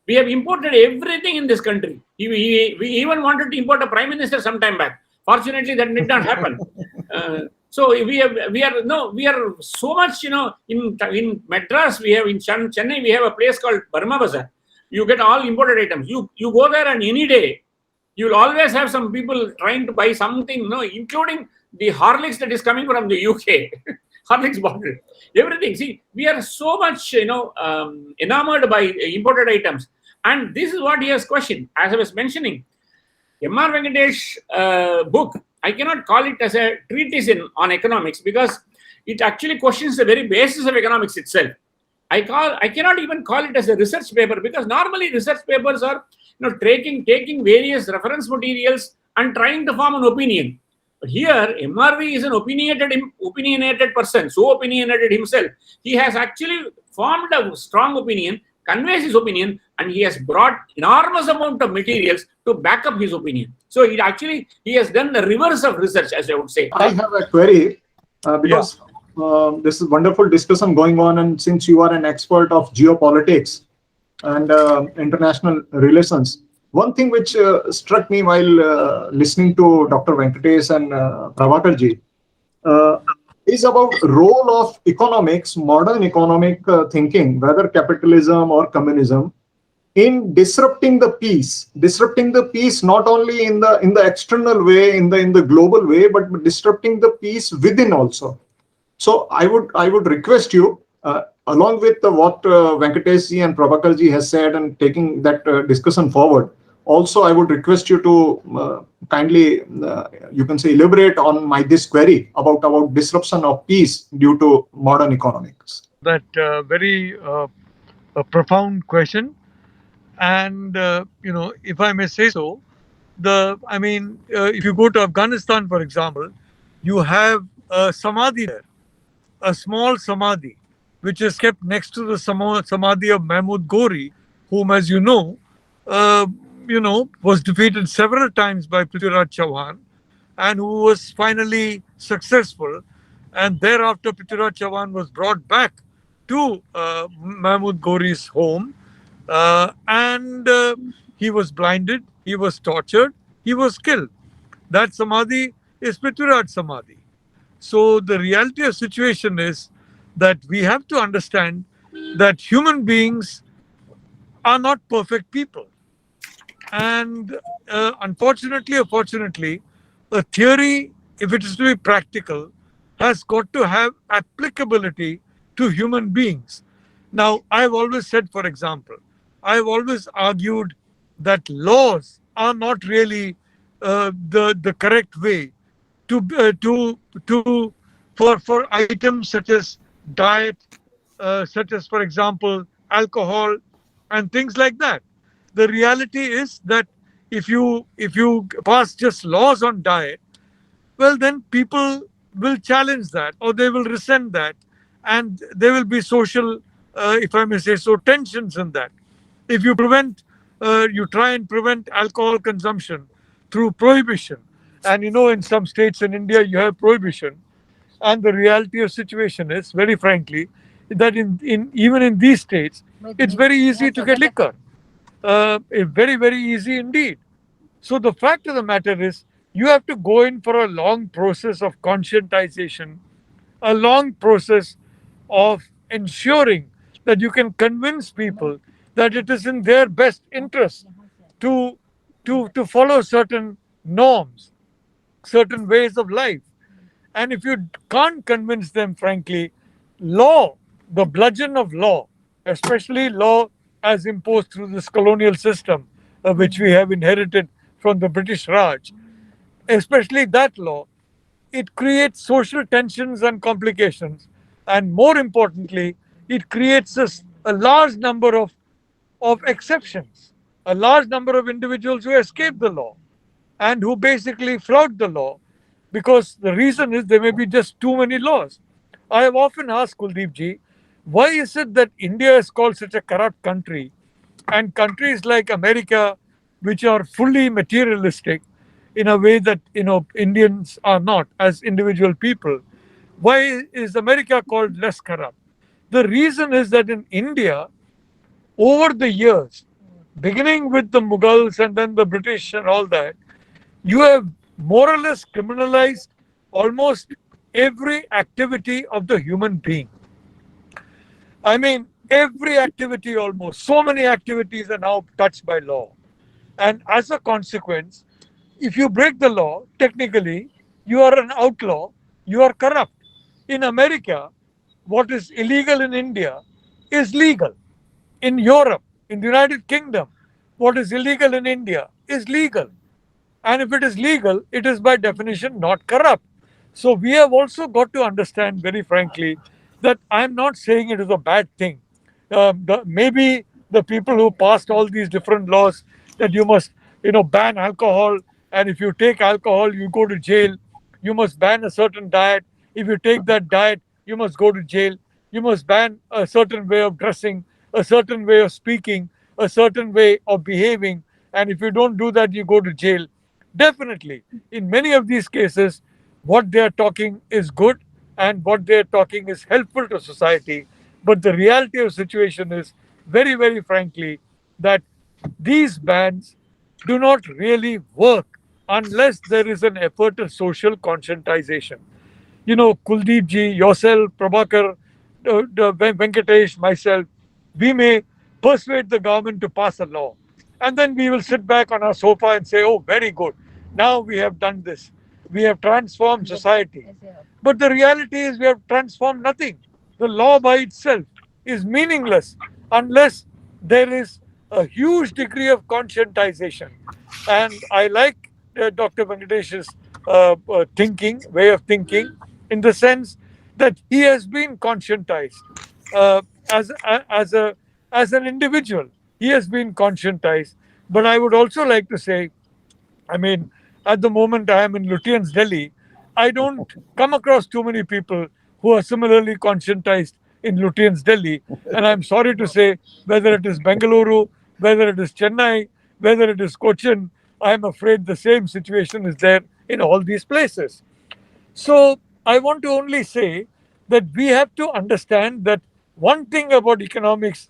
[SPEAKER 3] We have imported everything in this country. We even wanted to import a prime minister some time back. Fortunately, that did not happen. So we are so much, in Madras, we have in Chennai, we have a place called Burma Bazaar. You get all imported items. You go there and any day, you'll always have some people trying to buy something, including the Horlicks that is coming from the UK. Horlicks bottle. Everything. See, we are so much, enamored by imported items. And this is what he has questioned. As I was mentioning, M.R. Venkatesh book I cannot call it as a treatise on economics, because it actually questions the very basis of economics itself. I cannot even call it as a research paper, because normally research papers are taking various reference materials and trying to form an opinion. But here, MRV is an opinionated person, so opinionated himself. He has actually formed a strong opinion, conveys his opinion, and he has brought enormous amount of materials to back up his opinion. So he has done the reverse of research, as I would say.
[SPEAKER 1] I have a query because this is wonderful discussion going on, and since you are an expert of geopolitics and international relations, one thing which struck me while listening to Dr. Venkatesh and Prabhakarji is about role of economics, modern economic thinking, whether capitalism or communism, in disrupting the peace not only in the external way, in the global way, but disrupting the peace within also. So I would request you, along with what Venkatesh ji and Prabhakar ji has said, and taking that discussion forward, also I would request you to kindly, you can say, elaborate on this query about disruption of peace due to modern economics.
[SPEAKER 4] That very profound question. And, if I may say so, if you go to Afghanistan, for example, you have a samadhi there, a small samadhi, which is kept next to the samadhi of Mahmud Ghori, whom, as was defeated several times by Prithviraj Chauhan, and who was finally successful. And thereafter, Prithviraj Chauhan was brought back to Mahmud Ghori's home, and he was blinded, he was tortured, he was killed. That samadhi is Prithviraj Samadhi. So the reality of the situation is that we have to understand that human beings are not perfect people. And unfortunately or fortunately, a theory, if it is to be practical, has got to have applicability to human beings. Now, I've always said, for example, I've always argued that laws are not really the correct way for items such as diet, such as, for example, alcohol and things like that. The reality is that if you pass just laws on diet, well, then people will challenge that, or they will resent that, and there will be social, if I may say so, tensions in that. If you try and prevent alcohol consumption through prohibition, and in some states in India you have prohibition, and the reality of the situation is, very frankly, that even in these states, it's very easy to get liquor. It's very, very easy indeed. So the fact of the matter is, you have to go in for a long process of conscientization, a long process of ensuring that you can convince people that it is in their best interest to follow certain norms, certain ways of life. And if you can't convince them, frankly, law, the bludgeon of law, especially law as imposed through this colonial system, which we have inherited from the British Raj, especially that law, it creates social tensions and complications. And more importantly, it creates a large number of exceptions, a large number of individuals who escape the law and who basically flout the law, because the reason is there may be just too many laws. I have often asked Kuldeep ji, why is it that India is called such a corrupt country, and countries like America, which are fully materialistic in a way that Indians are not as individual people, why is America called less corrupt? The reason is that in India, over the years, beginning with the Mughals and then the British and all that, you have more or less criminalized almost every activity of the human being. I mean, every activity almost. So many activities are now touched by law. And as a consequence, if you break the law, technically, you are an outlaw, you are corrupt. In America, what is illegal in India is legal. In Europe, in the United Kingdom, what is illegal in India is legal. And if it is legal, it is by definition not corrupt. So we have also got to understand, very frankly, that I'm not saying it is a bad thing. Maybe the people who passed all these different laws that you must, ban alcohol, and if you take alcohol, you go to jail. You must ban a certain diet. If you take that diet, you must go to jail. You must ban a certain way of dressing, a certain way of speaking, a certain way of behaving. And if you don't do that, you go to jail. Definitely, in many of these cases, what they are talking is good and what they are talking is helpful to society. But the reality of the situation is, very, very frankly, that these bans do not really work unless there is an effort of social conscientization. Kuldeep ji, yourself, Prabhakar, Venkatesh, myself, we may persuade the government to pass a law. And then we will sit back on our sofa and say, oh, very good. Now we have done this. We have transformed society. But the reality is, we have transformed nothing. The law by itself is meaningless unless there is a huge degree of conscientization. And I like Dr. Venkatesh's way of thinking, in the sense that he has been conscientized uh, as a as an individual. He has been conscientized. But I would also like to say, I mean, at the moment I am in Lutyens, Delhi, I don't come across too many people who are similarly conscientized in Lutyens, Delhi. And I'm sorry to say, whether it is Bengaluru, whether it is Chennai, whether it is Cochin, I'm afraid the same situation is there in all these places. So I want to only say that we have to understand that one thing about economics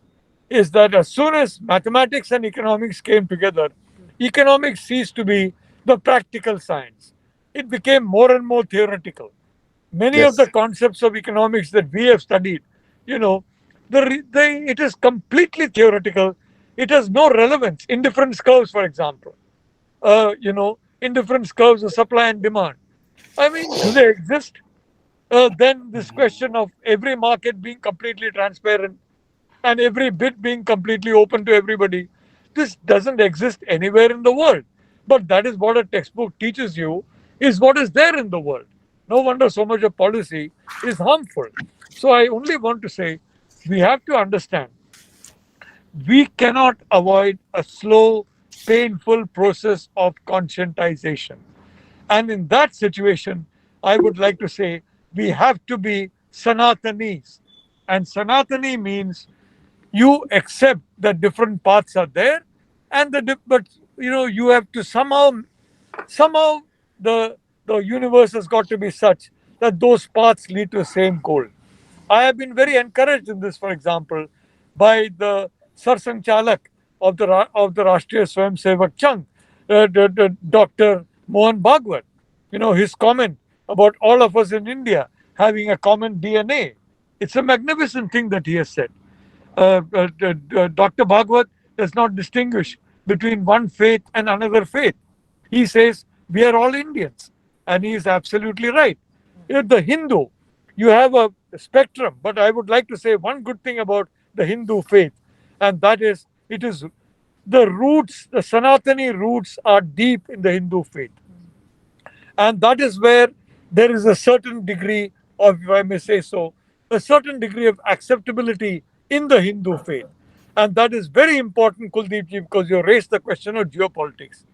[SPEAKER 4] is that as soon as mathematics and economics came together, economics ceased to be the practical science. It became more and more theoretical. Many of
[SPEAKER 5] Yes.
[SPEAKER 4] the concepts of economics that we have studied, you know, it is completely theoretical. It has no relevance. Indifference curves, for example, indifference curves of supply and demand. I mean, do they exist? Then this question of every market being completely transparent and every bit being completely open to everybody, this doesn't exist anywhere in the world. But that is what a textbook teaches you, is what is there in the world. No wonder so much of policy is harmful. So I only want to say, we have to understand, we cannot avoid a slow, painful process of conscientization. And in that situation, I would like to say, we have to be Sanatanis. And Sanatani means you accept that different paths are there, and but you have to somehow the universe has got to be such that those paths lead to the same goal. I have been very encouraged in this, for example, by the Sarsanchalak of the Rashtriya Swayamsevak Chang, Dr. Mohan Bhagwat. His comment about all of us in India having a common DNA. It's a magnificent thing that he has said. Dr. Bhagwat does not distinguish between one faith and another faith. He says we are all Indians, and he is absolutely right. The Hindu, you have a spectrum, but I would like to say one good thing about the Hindu faith, and that is, it is the roots, the Sanatani roots are deep in the Hindu faith. And that is where there is a certain degree of, if I may say so, a certain degree of acceptability in the Hindu faith. And that is very important, Kuldeepji, because you raised the question of geopolitics.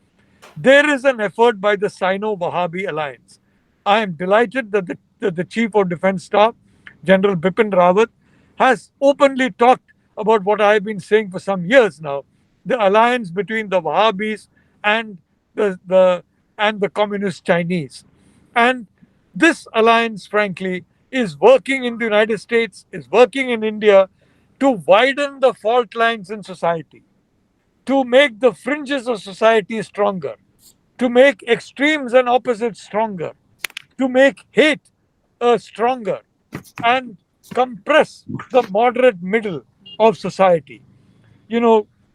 [SPEAKER 4] There is an effort by the Sino-Wahhabi alliance. I am delighted that the Chief of Defense Staff, General Bipin Rawat, has openly talked about what I have been saying for some years now, the alliance between the Wahhabis and the communist Chinese. And this alliance, frankly, is working in the United States, is working in India to widen the fault lines in society, to make the fringes of society stronger, to make extremes and opposites stronger, to make hate stronger, and compress the moderate middle of society.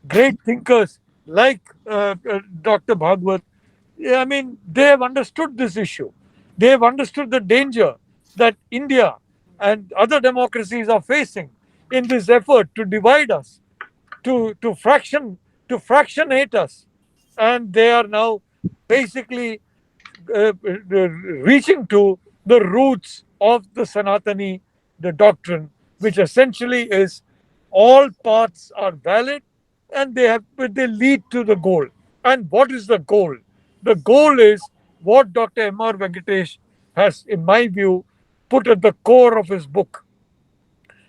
[SPEAKER 4] Great thinkers like Dr. Bhagwat, I mean, they have understood this issue. They have understood the danger that India and other democracies are facing in this effort to divide us, to fractionate us. And they are now basically reaching to the roots of the Sanatani, the doctrine, which essentially is all paths are valid and but they lead to the goal. And what is the goal? The goal is what Dr. M.R. Venkatesh has, in my view, put at the core of his book.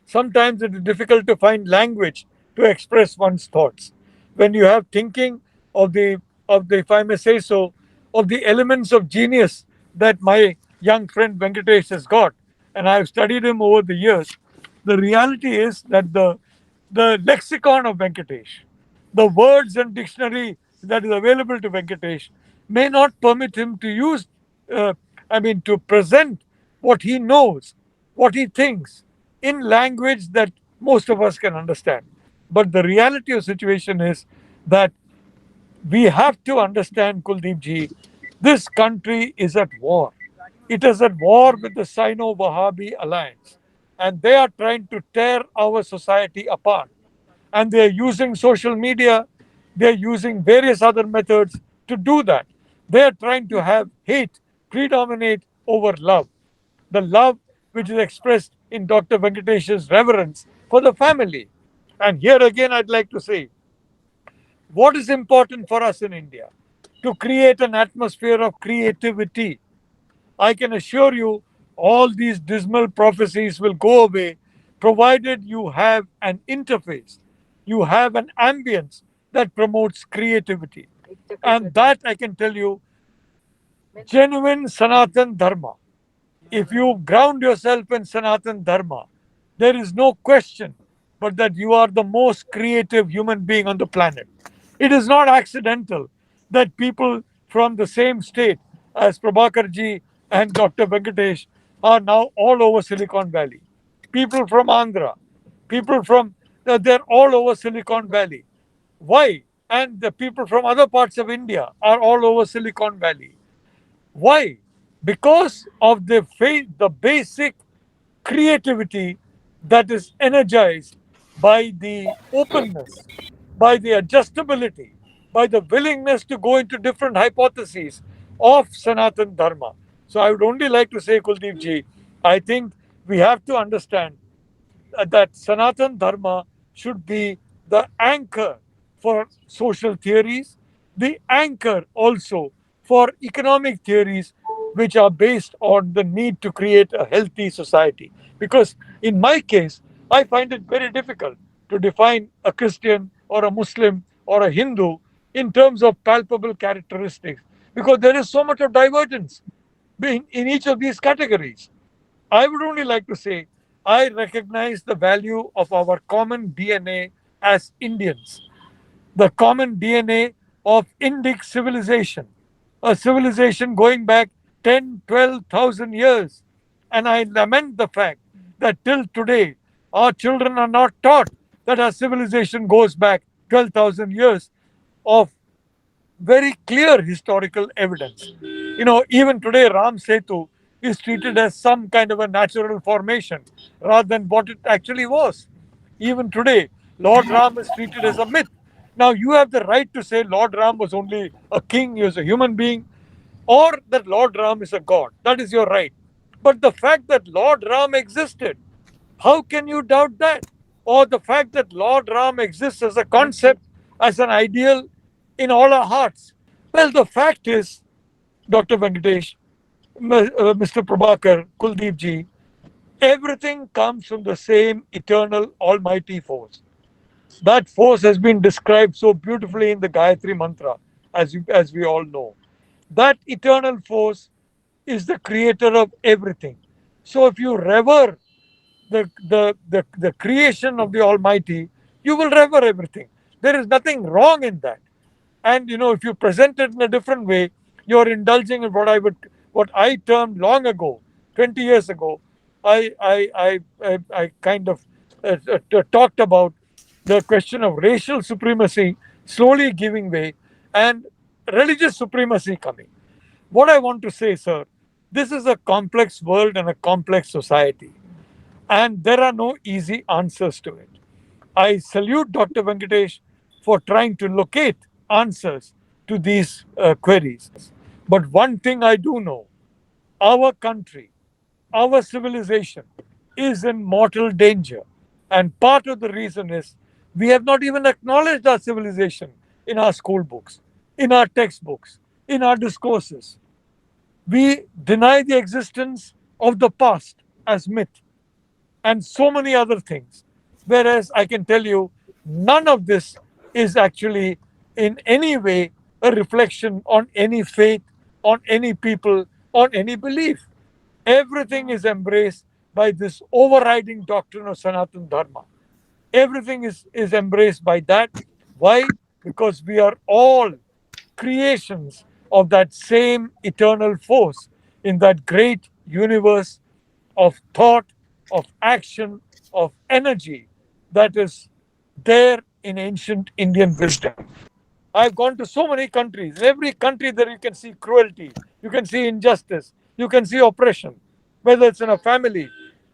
[SPEAKER 4] Sometimes it is difficult to find language to express one's thoughts. When you have thinking of the, if I may say so, of the elements of genius that my young friend Venkatesh has got, and I have studied him over the years, the reality is that the lexicon of Venkatesh, the words and dictionary that is available to Venkatesh, may not permit him to use, to present what he knows, what he thinks, in language that most of us can understand. But the reality of the situation is that we have to understand, Kuldeep ji, this country is at war. It is at war with the Sino Wahhabi alliance, and they are trying to tear our society apart. And they are using social media, they are using various other methods to do that. They are trying to have hate predominate over love. The love which is expressed in Dr. Venkatesh's reverence for the family. And here again, I'd like to say, what is important for us in India? To create an atmosphere of creativity. I can assure you, all these dismal prophecies will go away provided you have an interface, you have an ambience that promotes creativity. And that I can tell you, genuine Sanatan Dharma. If you ground yourself in Sanatan Dharma, there is no question but that you are the most creative human being on the planet. It is not accidental that people from the same state as Prabhakarji and Dr. Venkatesh are now all over Silicon Valley. People from Andhra, people from, they're all over Silicon Valley. Why? And the people from other parts of India are all over Silicon Valley. Why? Because of the basic creativity that is energized by the openness, by the adjustability, by the willingness to go into different hypotheses of Sanatan Dharma. So I would only like to say, Kuldeep ji, I think we have to understand that Sanatan Dharma should be the anchor for social theories, the anchor also for economic theories, which are based on the need to create a healthy society. Because in my case, I find it very difficult to define a Christian or a Muslim or a Hindu in terms of palpable characteristics, because there is so much of divergence in each of these categories. I would only like to say I recognize the value of our common DNA as Indians, the common DNA of Indic civilization, a civilization going back 10, 12,000 years. And I lament the fact that till today, our children are not taught that our civilization goes back 12,000 years of very clear historical evidence. Even today, Ram Setu is treated as some kind of a natural formation rather than what it actually was. Even today, Lord Ram is treated as a myth. Now, you have the right to say Lord Ram was only a king, he was a human being, or that Lord Ram is a god. That is your right. But the fact that Lord Ram existed, how can you doubt that? Or the fact that Lord Ram exists as a concept, as an ideal in all our hearts. Well, the fact is, Dr. Venkatesh, Mr. Prabhakar, Kuldeep ji, everything comes from the same eternal almighty force. That force has been described so beautifully in the Gayatri Mantra, as we all know. That eternal force is the creator of everything. So if you revere the creation of the Almighty, you will revere everything. There is nothing wrong in that. And if you present it in a different way, you're indulging in what I termed long ago, 20 years ago. I kind of talked about the question of racial supremacy slowly giving way and religious supremacy coming. What I want to say, sir, this is a complex world and a complex society, and there are no easy answers to it. I salute Dr. Venkatesh for trying to locate answers to these queries. But one thing I do know, our country, our civilization is in mortal danger. And part of the reason is we have not even acknowledged our civilization in our school books, in our textbooks, in our discourses. We deny the existence of the past as myth and so many other things. Whereas I can tell you, none of this is actually in any way a reflection on any faith, on any people, on any belief. Everything is embraced by this overriding doctrine of Sanatana Dharma. Everything is embraced by that. Why? Because we are all creations of that same eternal force in that great universe of thought, of action, of energy that is there in ancient Indian wisdom. I've gone to so many countries. In every country there you can see cruelty, you can see injustice, you can see oppression, whether it's in a family,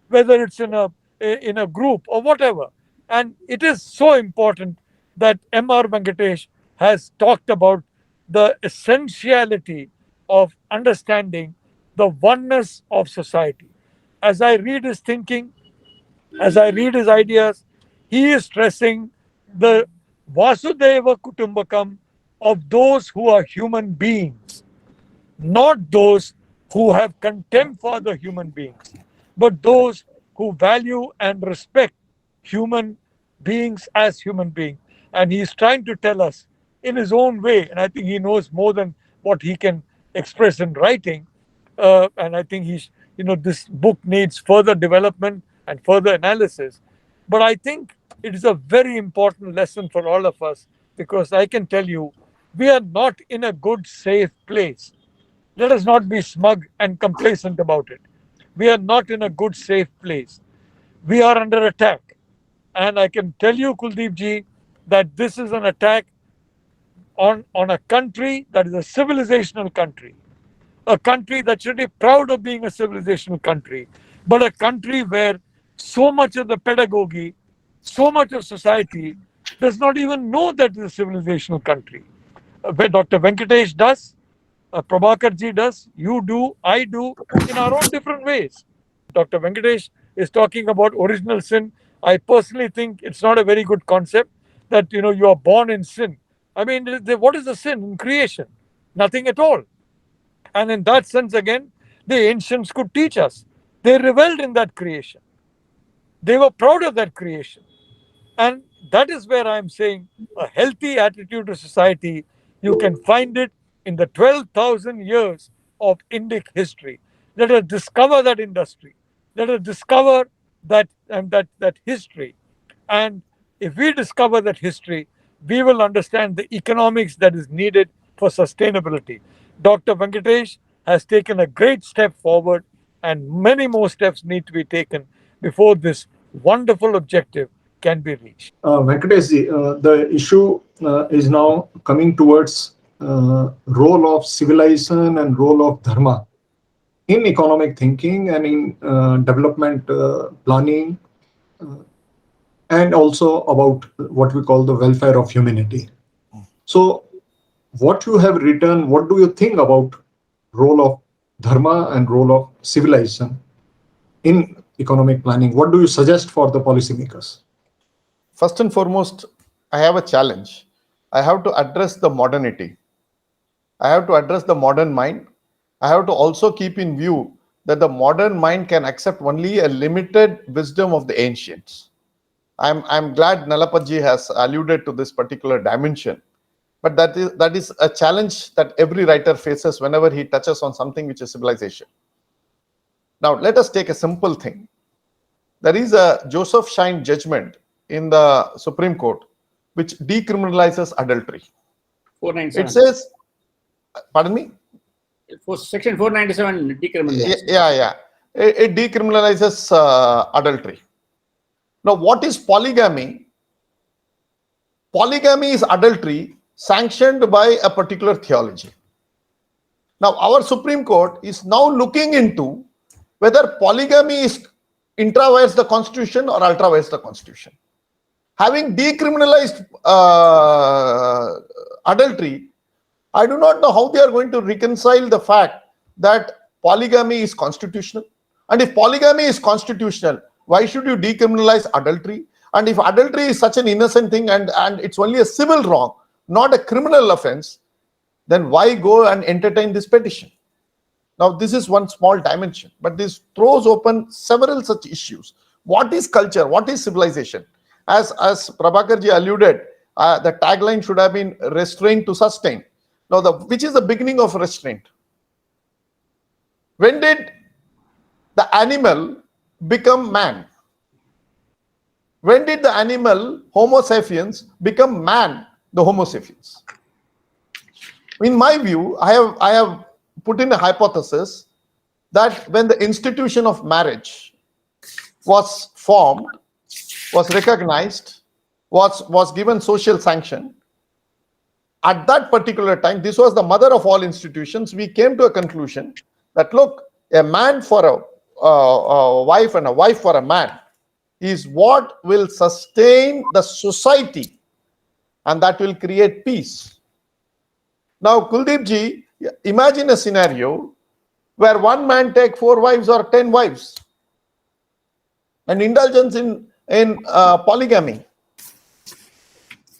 [SPEAKER 4] whether it's in a group or whatever. And it is so important that M.R. Venkatesh has talked about the essentiality of understanding the oneness of society. As I read his thinking, as I read his ideas, he is stressing the Vasudeva Kutumbakam of those who are human beings, not those who have contempt for the human beings, but those who value and respect human beings as human beings. And he's trying to tell us in his own way, and I think he knows more than what he can express in writing. And I think this book needs further development and further analysis. But I think it is a very important lesson for all of us, because I can tell you, we are not in a good, safe place. Let us not be smug and complacent about it. We are not in a good, safe place. We are under attack. And I can tell you, Kuldeep ji, that this is an attack on a country that is a civilizational country, a country that should be proud of being a civilizational country, but a country where so much of the pedagogy, so much of society does not even know that it's a civilizational country. Where Dr. Venkatesh does, Prabhakarji does, you do, I do, in our own different ways. Dr. Venkatesh is talking about original sin. I personally think it's not a very good concept that you are born in sin. I mean, what is the sin in creation? Nothing at all. And in that sense, again, the ancients could teach us. They reveled in that creation. They were proud of that creation. And that is where I'm saying a healthy attitude to society, you can find it in the 12,000 years of Indic history. Let us discover that industry. Let us discover that history. And if we discover that history, we will understand the economics that is needed for sustainability. Dr. Venkatesh has taken a great step forward, and many more steps need to be taken before this wonderful objective can be reached.
[SPEAKER 1] Venkatesh ji, the issue is now coming towards role of civilization and role of dharma in economic thinking and in development planning, and also about what we call the welfare of humanity. So what you have written, what do you think about role of dharma and role of civilization in economic planning? What do you suggest for the policymakers?
[SPEAKER 5] First and foremost, I have a challenge. I have to address the modernity. I have to address the modern mind. I have to also keep in view that the modern mind can accept only a limited wisdom of the ancients. I'm glad Nalapatji has alluded to this particular dimension, but that is a challenge that every writer faces whenever he touches on something which is civilization. Now, let us take a simple thing. There is a Joseph Shine judgment in the Supreme Court which decriminalizes adultery.
[SPEAKER 3] 497.
[SPEAKER 5] It says, pardon me?
[SPEAKER 3] For Section 497 decriminalizes.
[SPEAKER 5] Yeah. It decriminalizes adultery. Now, what is polygamy? Polygamy is adultery sanctioned by a particular theology. Now, our Supreme Court is now looking into whether polygamy is intravires the Constitution or ultravires the Constitution. Having decriminalized adultery, I do not know how they are going to reconcile the fact that polygamy is constitutional. And if polygamy is constitutional, why should you decriminalize adultery? And if adultery is such an innocent thing and it's only a civil wrong, not a criminal offense, then why go and entertain this petition? Now, this is one small dimension, but this throws open several such issues. What is culture? What is civilization? As Prabhakarji alluded, the tagline should have been restraint to sustain. Now, which is the beginning of restraint? When did the animal become man? When did the animal, Homo sapiens, become man, the Homo sapiens? In my view, I have put in a hypothesis that when the institution of marriage was formed, was recognized, was given social sanction, at that particular time, this was the mother of all institutions. We came to a conclusion that, look, a man for a wife and a wife for a man is what will sustain the society, and that will create peace. Now, Kuldeep ji, imagine a scenario where one man take 4 wives or 10 wives, an indulgence in polygamy.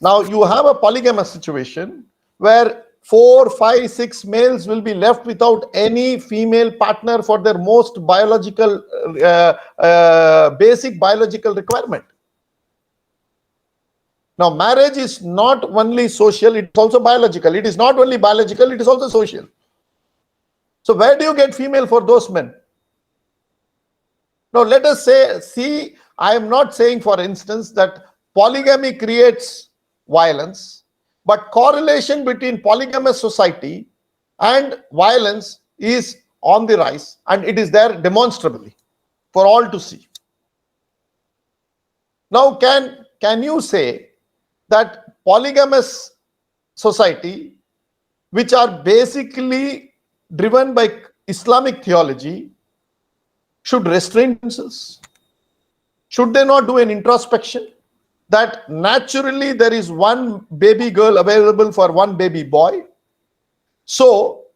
[SPEAKER 5] Now, you have a polygamous situation where 4, 5, 6 males will be left without any female partner for their most biological, basic biological requirement. Now, marriage is not only social, it's also biological. It is not only biological, it is also social. So where do you get female for those men? Now, let us see, I am not saying, for instance, that polygamy creates violence, but correlation between polygamous society and violence is on the rise, and it is there demonstrably for all to see. Now, can you say that polygamous society, which are basically driven by Islamic theology, should restrain themselves? Should they not do an introspection that naturally there is one baby girl available for one baby boy? So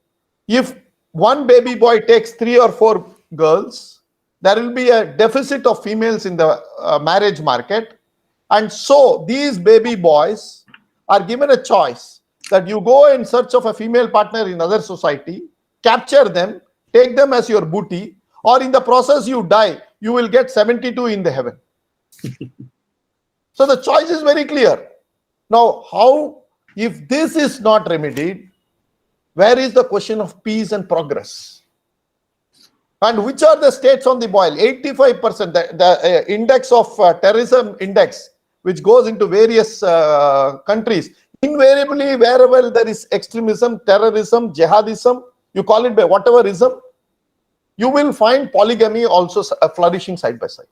[SPEAKER 5] if one baby boy takes 3 or 4 girls, there will be a deficit of females in the marriage market. And so these baby boys are given a choice that you go in search of a female partner in other society, capture them, take them as your booty, or in the process you die, you will get 72 in the heaven. So the choice is very clear. Now, how, if this is not remedied, where is the question of peace and progress? And which are the states on the boil? 85%, the index of terrorism index, which goes into various countries. Invariably, wherever there is extremism, terrorism, jihadism, you call it by whatever ism, you will find polygamy also flourishing side by side.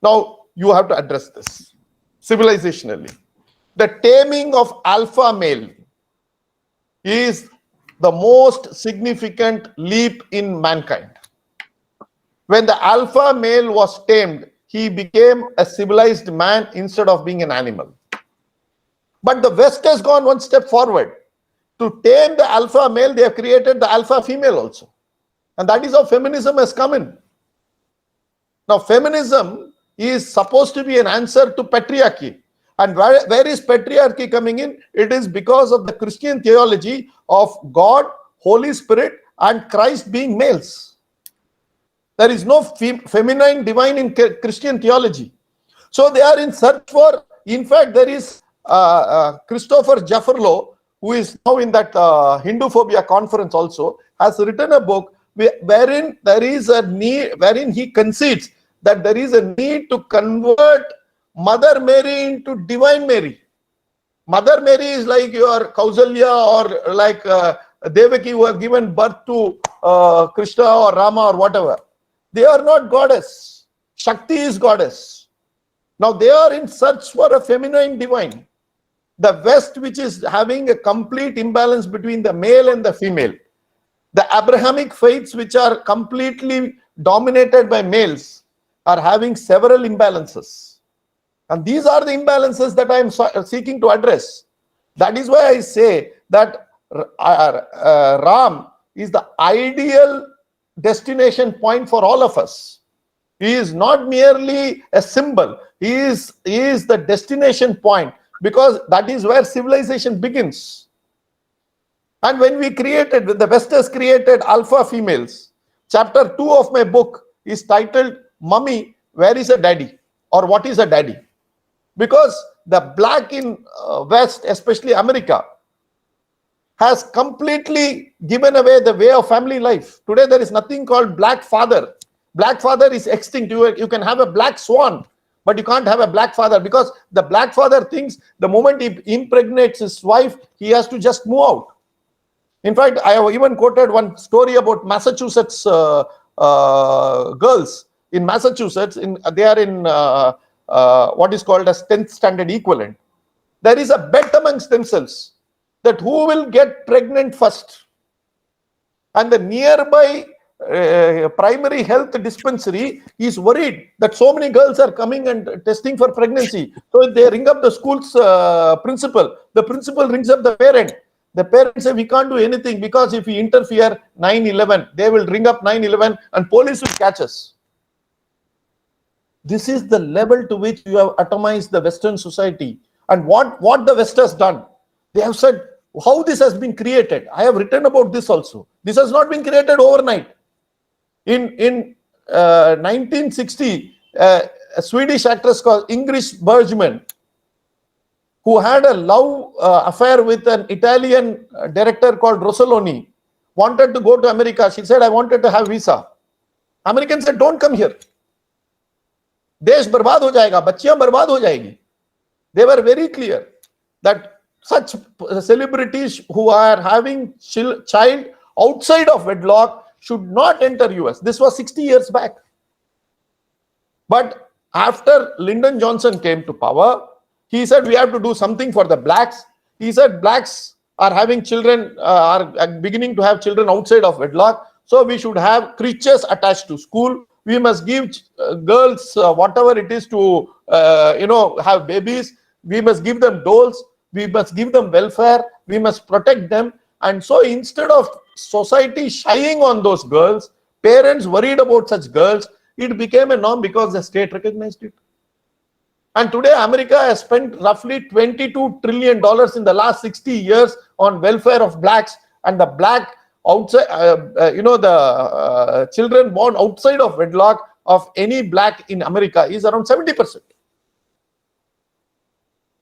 [SPEAKER 5] Now, you have to address this civilizationally. The taming of alpha male is the most significant leap in mankind. When the alpha male was tamed, he became a civilized man instead of being an animal. But the West has gone one step forward. To tame the alpha male, they have created the alpha female also. And that is how feminism has come in. Now, feminism is supposed to be an answer to patriarchy. And where is patriarchy coming in? It is because of the Christian theology of God, Holy Spirit, and Christ being males. There is no feminine divine in Christian theology. So they are in search for, in fact, there is Christopher Jaffarlo, who is now in that Hindu Phobia conference also, has written a book wherein there is a need, wherein he concedes that there is a need to convert Mother Mary into Divine Mary. Mother Mary is like your Kausalya or like Devaki, who have given birth to Krishna or Rama or whatever. They are not goddess. Shakti is goddess. Now they are in search for a feminine divine. The West, which is having a complete imbalance between the male and the female. The Abrahamic faiths, which are completely dominated by males, are having several imbalances. And these are the imbalances that I am seeking to address. That is why I say that Ram is the ideal destination point for all of us. He is not merely a symbol. He is the destination point, because that is where civilization begins. And when the West has created alpha females, chapter 2 of my book is titled, Mummy, Where is a Daddy? Or What is a Daddy? Because the black in West, especially America, has completely given away the way of family life. Today there is nothing called black father. Black father is extinct. You can have a black swan, but you can't have a black father, because the black father thinks the moment he impregnates his wife, he has to just move out. In fact, I have even quoted one story about Massachusetts girls in Massachusetts. They are in what is called as 10th standard equivalent. There is a bet amongst themselves that who will get pregnant first. And the nearby primary health dispensary is worried that so many girls are coming and testing for pregnancy. So they ring up the school's principal. The principal rings up the parent. The parents say, we can't do anything, because if we interfere, 9/11, they will ring up 9/11 and police will catch us. This is the level to which you have atomized the Western society. And what the West has done, they have said how this has been created. I have written about this also. This has not been created overnight. In 1960, a Swedish actress called Ingrid Bergman, who had a love affair with an Italian director called Rossellini, wanted to go to America. She said, I wanted to have visa. Americans said, don't come here. देश बर्बाद हो जाएगा, बच्चियां बर्बाद हो जाएगी. They were very clear that such celebrities who are having child outside of wedlock should not enter US. This was 60 years back. But after Lyndon Johnson came to power, he said we have to do something for the blacks. He said blacks are having children, are beginning to have children outside of wedlock. So we should have creatures attached to school. We must give girls whatever it is to, have babies. We must give them dolls. We must give them welfare. We must protect them. And so instead of society shying on those girls, parents worried about such girls, it became a norm because the state recognized it. And today America has spent roughly $22 trillion in the last 60 years on welfare of blacks, and the black outside, the children born outside of wedlock of any black in America is around 70%.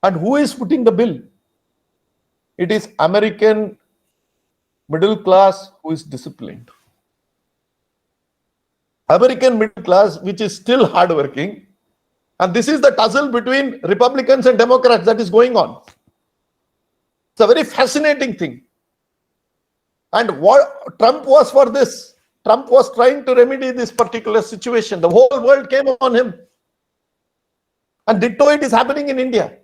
[SPEAKER 5] And who is footing the bill? It is American middle class who is disciplined. American middle class, which is still hardworking. And this is the tussle between Republicans and Democrats that is going on. It's a very fascinating thing. And what Trump was for this. Trump was trying to remedy this particular situation. The whole world came on him. And ditto it is happening in India.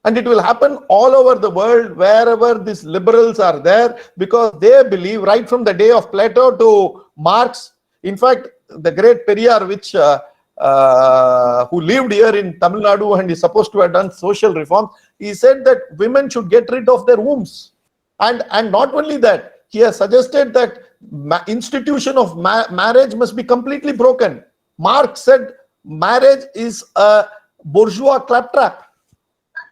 [SPEAKER 5] And it will happen all over the world, wherever these liberals are there, because they believe right from the day of Plato to Marx. In fact, the great Periyar, who lived here in Tamil Nadu and is supposed to have done social reform, he said that women should get rid of their wombs. And not only that, he has suggested that institution of marriage must be completely broken. Marx said marriage is a bourgeois claptrap.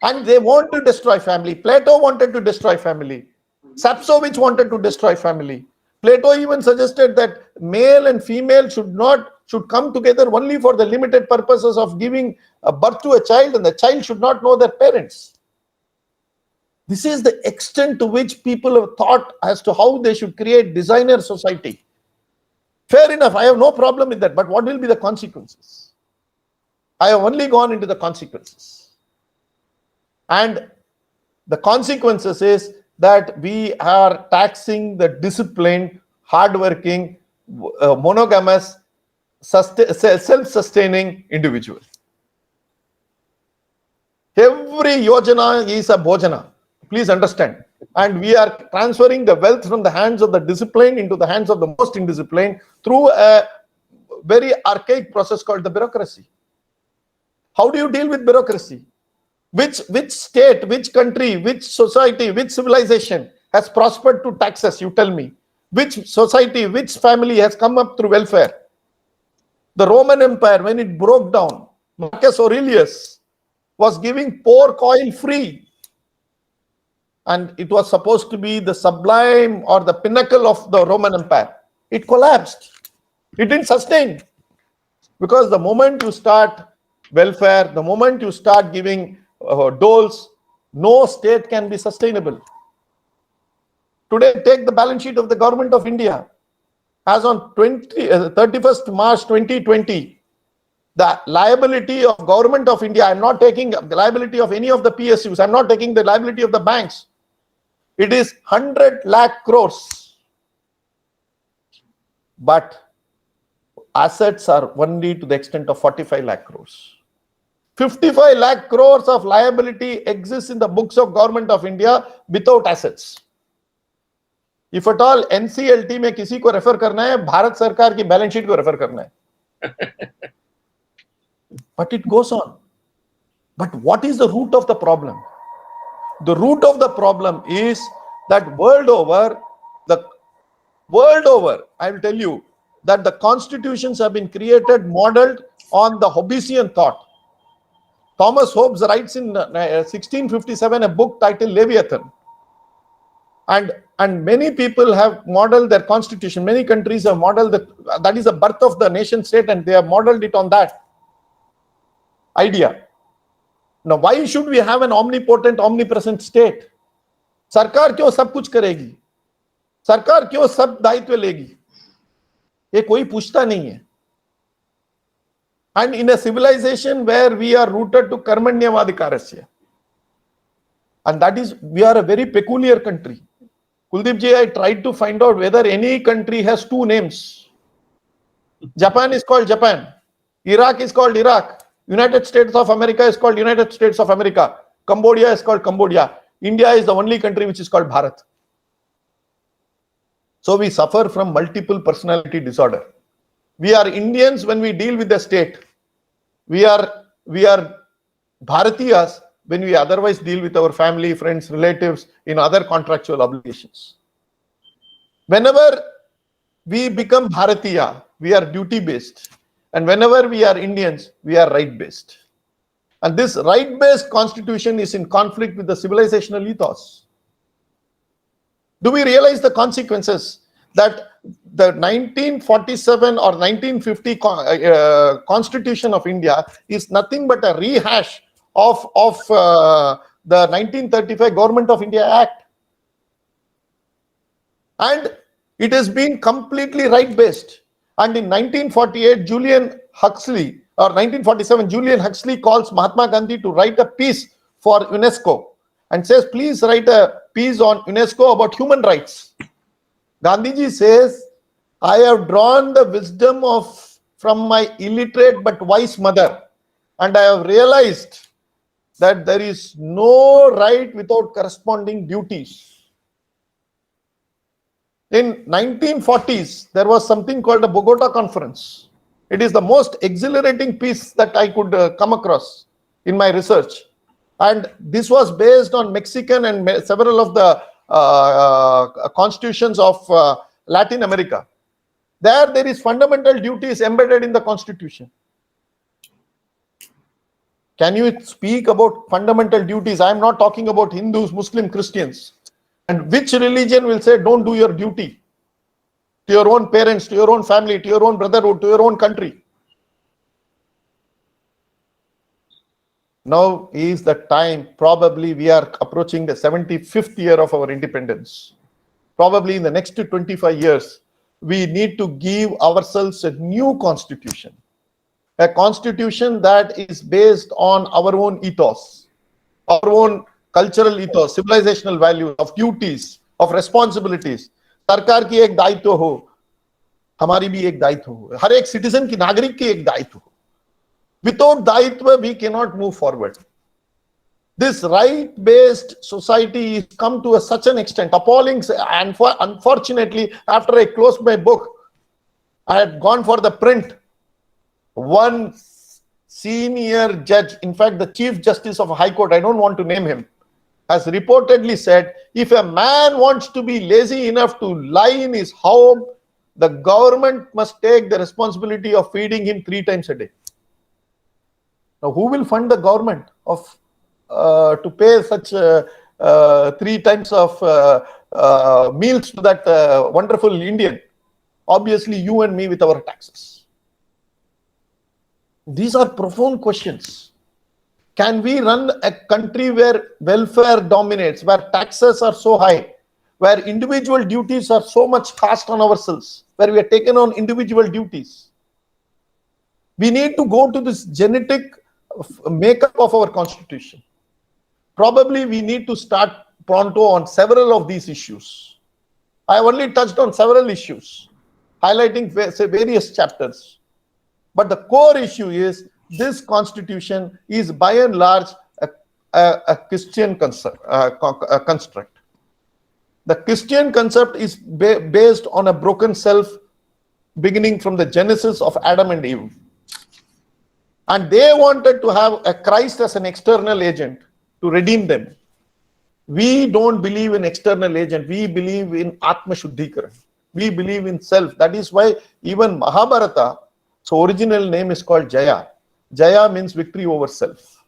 [SPEAKER 5] And they want to destroy family. Plato wanted to destroy family. Sapsovich wanted to destroy family. Plato even suggested that male and female should come together only for the limited purposes of giving birth to a child, and the child should not know their parents. This is the extent to which people have thought as to how they should create designer society. Fair enough, I have no problem with that, but what will be the consequences? I have only gone into the consequences. And the consequences is that we are taxing the disciplined, hardworking, monogamous, self-sustaining individual. Every yojana is a bhojana. Please understand. And we are transferring the wealth from the hands of the disciplined into the hands of the most indisciplined through a very archaic process called the bureaucracy. How do you deal with bureaucracy? Which state, which country, which society, which civilization has prospered to taxes? You tell me. Which society, which family has come up through welfare? The Roman Empire, when it broke down, Marcus Aurelius was giving pork oil free. And it was supposed to be the sublime or the pinnacle of the Roman Empire. It collapsed. It didn't sustain. Because the moment you start welfare, the moment you start giving doles, no state can be sustainable. Today, take the balance sheet of the government of India. As on 31st March 2020, the liability of government of India, I'm not taking the liability of any of the PSUs, I'm not taking the liability of the banks. It is 100 lakh crores. But assets are only to the extent of 45 lakh crores. 55 lakh crores of liability exists in the books of government of India without assets. If at all NCLT में किसी को refer करना है, भारत सरकार की balance sheet को refer करना है. But it goes on. But what is the root of the problem? The root of the problem is that world over, I will tell you that the constitutions have been created, modeled on the Hobbesian thought. Thomas Hobbes writes in 1657 a book titled Leviathan. And many people have modeled their constitution. Many countries have modeled that is the birth of the nation state, and they have modeled it on that idea. Now, why should we have an omnipotent, omnipresent state? सरकार क्यों सब कुछ करेगी? सरकार क्यों सब दायित्व लेगी? ये कोई पूछता नहीं है. And in a civilization where we are rooted to karmanyavadikarasya, and that is, we are a very peculiar country. Kuldeep ji, I tried to find out whether any country has two names. Japan is called Japan. Iraq is called Iraq. United States of America is called United States of America. Cambodia is called Cambodia. India is the only country which is called Bharat. So we suffer from multiple personality disorder. We are Indians when we deal with the state. We are Bharatiyas when we otherwise deal with our family, friends, relatives in other contractual obligations. Whenever we become Bharatiya, we are duty-based. And whenever we are Indians, we are right-based. And this right-based constitution is in conflict with the civilizational ethos. Do we realize the consequences that the 1947 or 1950 Constitution of India is nothing but a rehash of the 1935 Government of India Act? And it has been completely right-based. And in 1948, Julian Huxley, or 1947, Julian Huxley calls Mahatma Gandhi to write a piece for UNESCO and says, please write a piece on UNESCO about human rights. Gandhiji says, I have drawn the wisdom from my illiterate but wise mother, and I have realized that there is no right without corresponding duties. In 1940s, there was something called the Bogota Conference. It is the most exhilarating piece that I could come across in my research. And this was based on Mexican and several of the constitutions of Latin America. There is fundamental duties embedded in the constitution. Can you speak about fundamental duties? I am not talking about Hindus, Muslim, Christians. And which religion will say, don't do your duty to your own parents, to your own family, to your own brotherhood, to your own country? Now is the time. Probably we are approaching the 75th year of our independence. Probably in the next 25 years, we need to give ourselves a new constitution. A constitution that is based on our own ethos, our own cultural ethos, civilizational values, of duties, of responsibilities. सरकार की एक दायित्व हो, हमारी भी एक दायित्व हो, हर एक सिटीजन की, नागरिक की एक दायित्व हो. Without daitva, we cannot move forward. This right-based society has come to such an extent, appalling. And unfortunately, after I closed my book, I had gone for the print. One senior judge, in fact, the Chief Justice of High Court, I don't want to name him, has reportedly said, if a man wants to be lazy enough to lie in his home, the government must take the responsibility of feeding him 3 times a day. Now, who will fund the government of to pay such 3 times of meals to that wonderful Indian? Obviously, you and me with our taxes. These are profound questions. Can we run a country where welfare dominates, where taxes are so high, where individual duties are so much cast on ourselves, where we are taken on individual duties? We need to go to this genetic makeup of our constitution. Probably we need to start pronto on several of these issues. I have only touched on several issues, highlighting various chapters. But the core issue is this constitution is by and large a Christian construct. The Christian concept is based on a broken self beginning from the genesis of Adam and Eve. And they wanted to have a Christ as an external agent to redeem them. We don't believe in external agent. We believe in Atma Shuddhikaran. We believe in self. That is why even Mahabharata, its original name is called Jaya. Jaya means victory over self.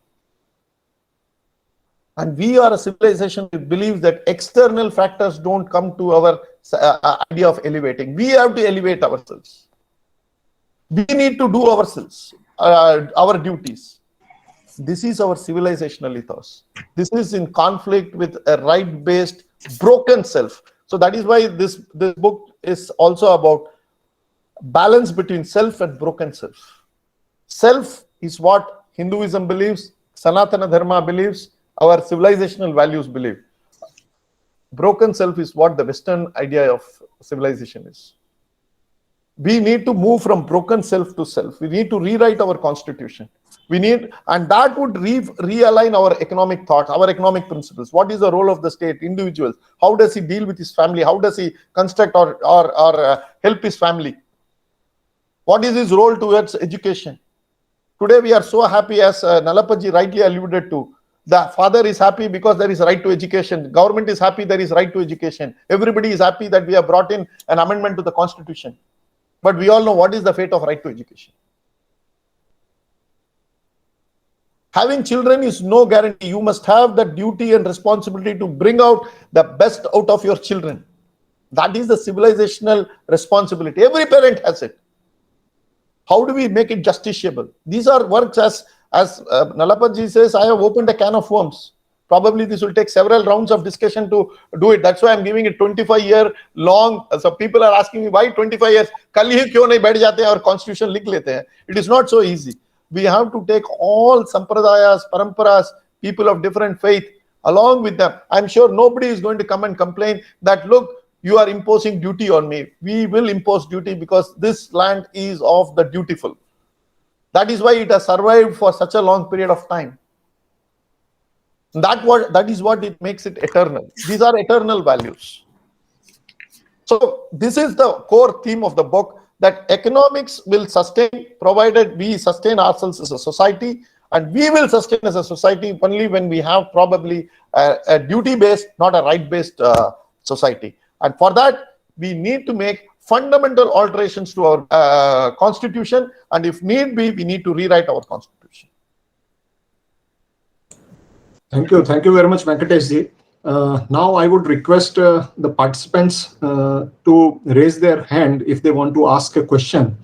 [SPEAKER 5] And we are a civilization that believes that external factors don't come to our idea of elevating. We have to elevate ourselves. We need to do ourselves, our duties. This is our civilizational ethos. This is in conflict with a right-based, broken self. So that is why this book is also about balance between self and broken self. Self is what Hinduism believes, Sanatana Dharma believes, our civilizational values believe. Broken self is what the Western idea of civilization is. We need to move from broken self to self. We need to rewrite our constitution. And that would realign our economic thoughts, our economic principles. What is the role of the state, individuals? How does he deal with his family? How does he construct or help his family? What is his role towards education? Today we are so happy, as Nalapaji rightly alluded to. The father is happy because there is right to education. Government is happy there is right to education. Everybody is happy that we have brought in an amendment to the constitution. But we all know what is the fate of right to education. Having children is no guarantee. You must have the duty and responsibility to bring out the best out of your children. That is the civilizational responsibility. Every parent has it. How do we make it justiciable? These are works, as Nalapaji says, I have opened a can of worms. Probably this will take several rounds of discussion to do it. That's why I'm giving it 25-year long. So people are asking me, why 25 years? Kal hi kyun nahi baith jate hain aur constitution likh lete hain? It is not so easy. We have to take all sampradayas, paramparas, people of different faith along with them. I'm sure nobody is going to come and complain that, look, you are imposing duty on me. We will impose duty because this land is of the dutiful. That is why it has survived for such a long period of time. That is what it makes it eternal. These are eternal values. So this is the core theme of the book, that economics will sustain provided we sustain ourselves as a society, and we will sustain as a society only when we have probably a duty-based, not a right-based society. And for that, we need to make fundamental alterations to our constitution, and if need be, we need to rewrite our constitution.
[SPEAKER 1] Thank you very much, Venkatesh ji. Now I would request the participants to raise their hand if they want to ask a question.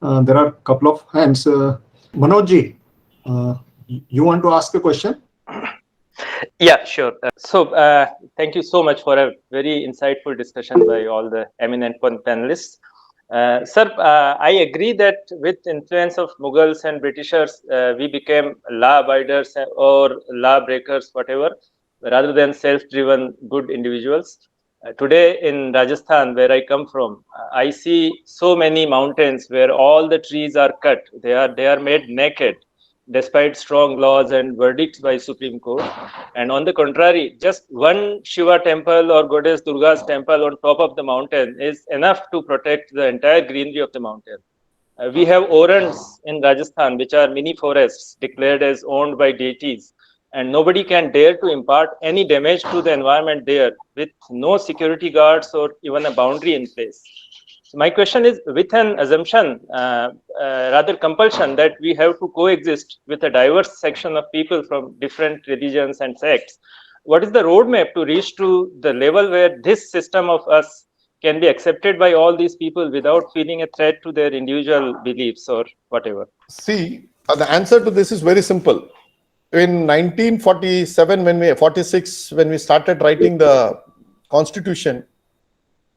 [SPEAKER 1] There are a couple of hands. Manoj ji, you want to ask a question?
[SPEAKER 6] Yeah, sure. Thank you so much for a very insightful discussion by all the eminent panelists. Sir, I agree that with influence of Mughals and Britishers, we became law-abiders or law-breakers, whatever, rather than self-driven good individuals. Today in Rajasthan, where I come from, I see so many mountains where all the trees are cut. They are made naked, despite strong laws and verdicts by Supreme Court. And on the contrary, just one Shiva temple or Goddess Durga's temple on top of the mountain is enough to protect the entire greenery of the mountain. We have orans in Rajasthan, which are mini forests declared as owned by deities, and nobody can dare to impart any damage to the environment there with no security guards or even a boundary in place. So my question is, with an assumption, rather compulsion, that we have to coexist with a diverse section of people from different religions and sects, what is the roadmap to reach to the level where this system of us can be accepted by all these people without feeling a threat to their individual beliefs or whatever?
[SPEAKER 5] See, the answer to this is very simple. In 1947, 46, when we started writing the Constitution,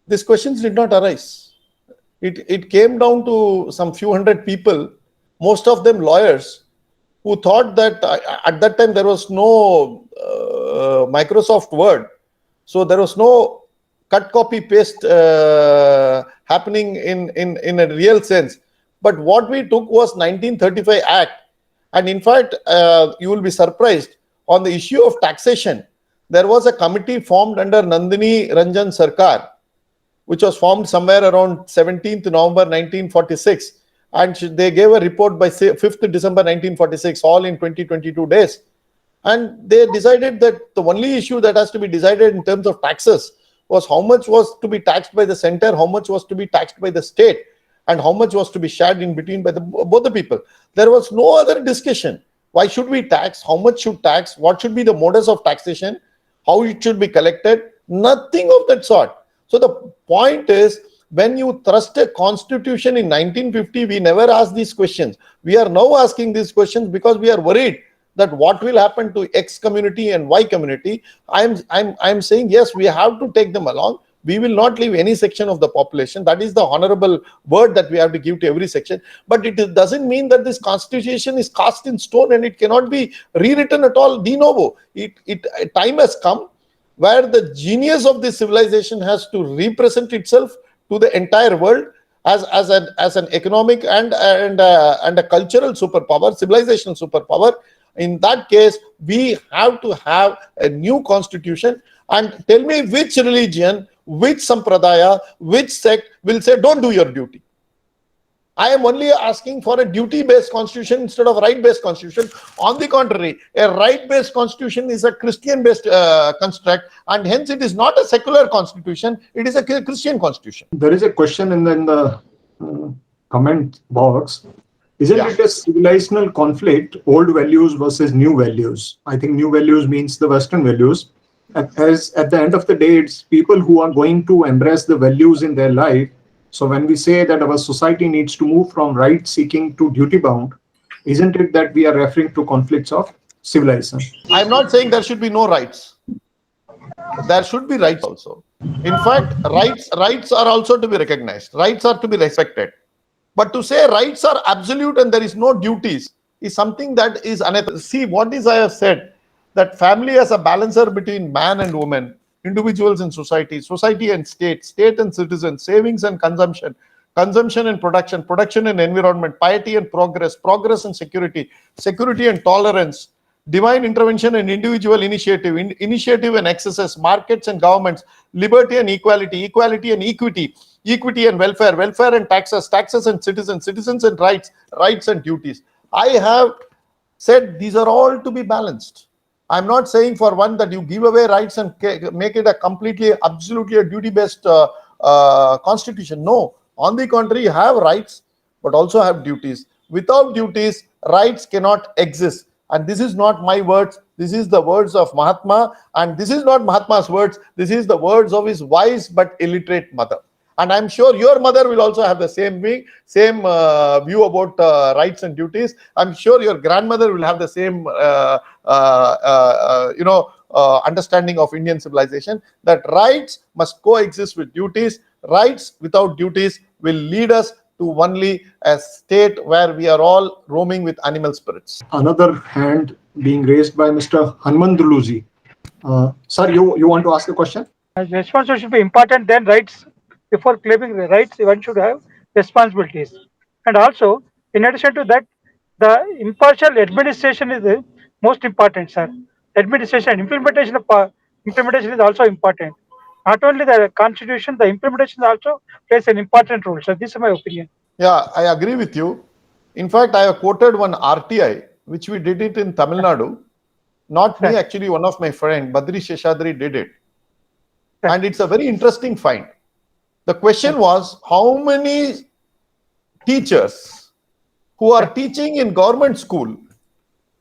[SPEAKER 5] these questions did not arise. It came down to some few hundred people, most of them lawyers, who thought that at that time there was no Microsoft Word, so there was no cut, copy, paste happening in a real sense. But what we took was 1935 Act, and in fact, you will be surprised, on the issue of taxation, there was a committee formed under Nandini Ranjan Sarkar, which was formed somewhere around 17th November 1946, and they gave a report by 5th December 1946, all in 20-22 days. And they decided that the only issue that has to be decided in terms of taxes was how much was to be taxed by the center, how much was to be taxed by the state, and how much was to be shared in between by both the people. There was no other discussion. Why should we tax? How much should tax? What should be the modus of taxation? How it should be collected? Nothing of that sort. So the point is, when you thrust a constitution in 1950, we never asked these questions. We are now asking these questions because we are worried that what will happen to X community and Y community. I'm saying, yes, we have to take them along. We will not leave any section of the population. That is the honorable word that we have to give to every section. But it doesn't mean that this constitution is cast in stone and it cannot be rewritten at all de novo. Time has come where the genius of this civilization has to represent itself to the entire world as an economic and a cultural superpower, civilizational superpower. In that case, we have to have a new constitution. And tell me which religion, which sampradaya, which sect will say, don't do your duty. I am only asking for a duty-based constitution instead of right-based constitution. On the contrary, a right-based constitution is a Christian-based construct, and hence it is not a secular constitution, it is a Christian constitution.
[SPEAKER 1] There is a question in the comment box. Isn't it a civilizational conflict, old values versus new values? I think new values means the Western values. As at the end of the day, it's people who are going to embrace the values in their life. So when we say that our society needs to move from right-seeking to duty-bound, isn't it that we are referring to conflicts of civilization?
[SPEAKER 5] I'm not saying there should be no rights. There should be rights also. In fact, rights are also to be recognized. Rights are to be respected. But to say rights are absolute and there is no duties is something that is unethical. See, what is I have said, that family as a balancer between man and woman, individuals and society, society and state, state and citizen, savings and consumption, consumption and production, production and environment, piety and progress, progress and security, security and tolerance, divine intervention and individual initiative, initiative and excesses, markets and governments, liberty and equality, equality and equity, equity and welfare, welfare and taxes, taxes and citizens, citizens and rights, rights and duties. I have said these are all to be balanced. I'm not saying for one that you give away rights and make it a completely, absolutely a duty-based constitution. No, on the contrary, you have rights, but also have duties. Without duties, rights cannot exist. And this is not my words. This is the words of Mahatma. And this is not Mahatma's words. This is the words of his wise but illiterate mother. And I'm sure your mother will also have the same view about rights and duties. I'm sure your grandmother will have the same, understanding of Indian civilization, that rights must coexist with duties. Rights without duties will lead us to only a state where we are all roaming with animal spirits.
[SPEAKER 1] Another hand being raised by Mr. Hanmanduluji. Sir, you want to ask a question?
[SPEAKER 7] Responsibility should be important, then rights. Before claiming the rights, one should have responsibilities. And also, in addition to that, the impartial administration is the most important, sir. Administration, implementation is also important. Not only the constitution, the implementation also plays an important role. So this is my opinion.
[SPEAKER 5] Yeah, I agree with you. In fact, I have quoted one RTI, which we did it in Tamil Nadu. Not me,
[SPEAKER 7] Right.
[SPEAKER 5] actually, one of my friend, Badri Sheshadri, did it.
[SPEAKER 7] Right.
[SPEAKER 5] And it's a very interesting find. The question was, how many teachers who are teaching in government school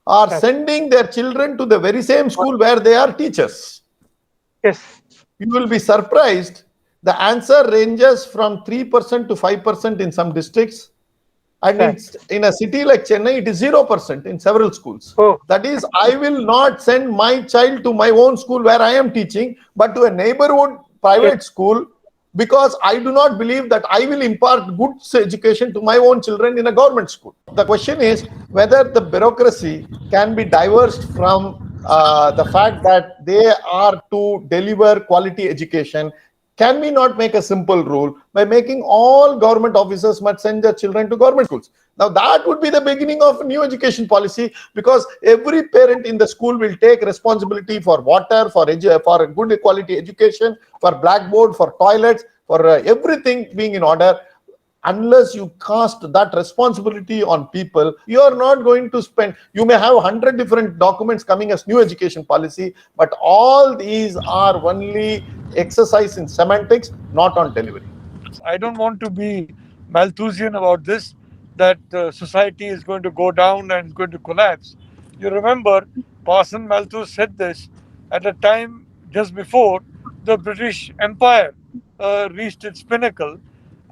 [SPEAKER 5] are
[SPEAKER 7] Right.
[SPEAKER 5] sending their children to the very same school where they are teachers?
[SPEAKER 7] Yes.
[SPEAKER 5] You will be surprised. The answer ranges from 3% to 5% in some districts. And
[SPEAKER 7] Right.
[SPEAKER 5] in a city like Chennai, it is 0% in several schools.
[SPEAKER 7] Oh,
[SPEAKER 5] That is, I will not send my child to my own school where I am teaching, but to a neighborhood private school, because I do not believe that I will impart good education to my own children in a government school. The question is whether the bureaucracy can be diverged from the fact that they are to deliver quality education. Can we not make a simple rule by making all government officers must send their children to government schools? Now that would be the beginning of a new education policy, because every parent in the school will take responsibility for water, for good quality education, for blackboard, for toilets, for everything being in order. Unless you cast that responsibility on people, you are not going to spend. You may have 100 different documents coming as new education policy, but all these are only exercise in semantics, not on delivery.
[SPEAKER 4] I don't want to be Malthusian about this, that society is going to go down and is going to collapse. You remember, Parson Malthus said this at a time just before the British Empire reached its pinnacle,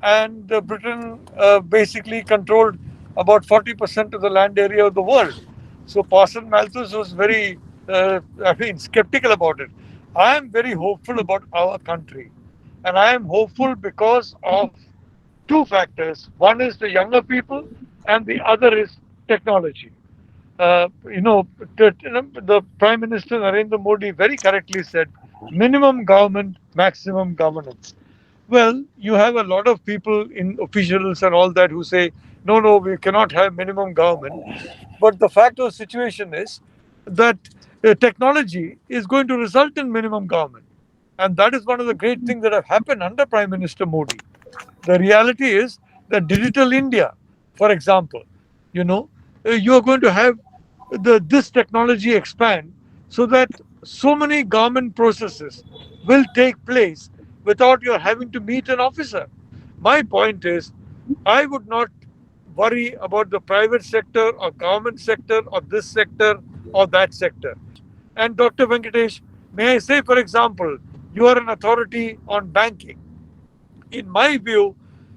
[SPEAKER 4] and Britain basically controlled about 40% of the land area of the world. So Parson Malthus was very, skeptical about it. I am very hopeful about our country, and I am hopeful because of two factors. One is the younger people, and the other is technology. The Prime Minister Narendra Modi very correctly said, minimum government, maximum governance. Well, you have a lot of people in officials and all that who say, no, no, we cannot have minimum government. But the fact of the situation is that technology is going to result in minimum government. And that is one of the great things that have happened under Prime Minister Modi. The reality is that digital India, for example, you are going to have this technology expand so that so many government processes will take place without your having to meet an officer. My point is, I would not worry about the private sector or government sector or this sector or that sector. And Dr. Venkatesh, may I say, for example, you are an authority on banking. In my view,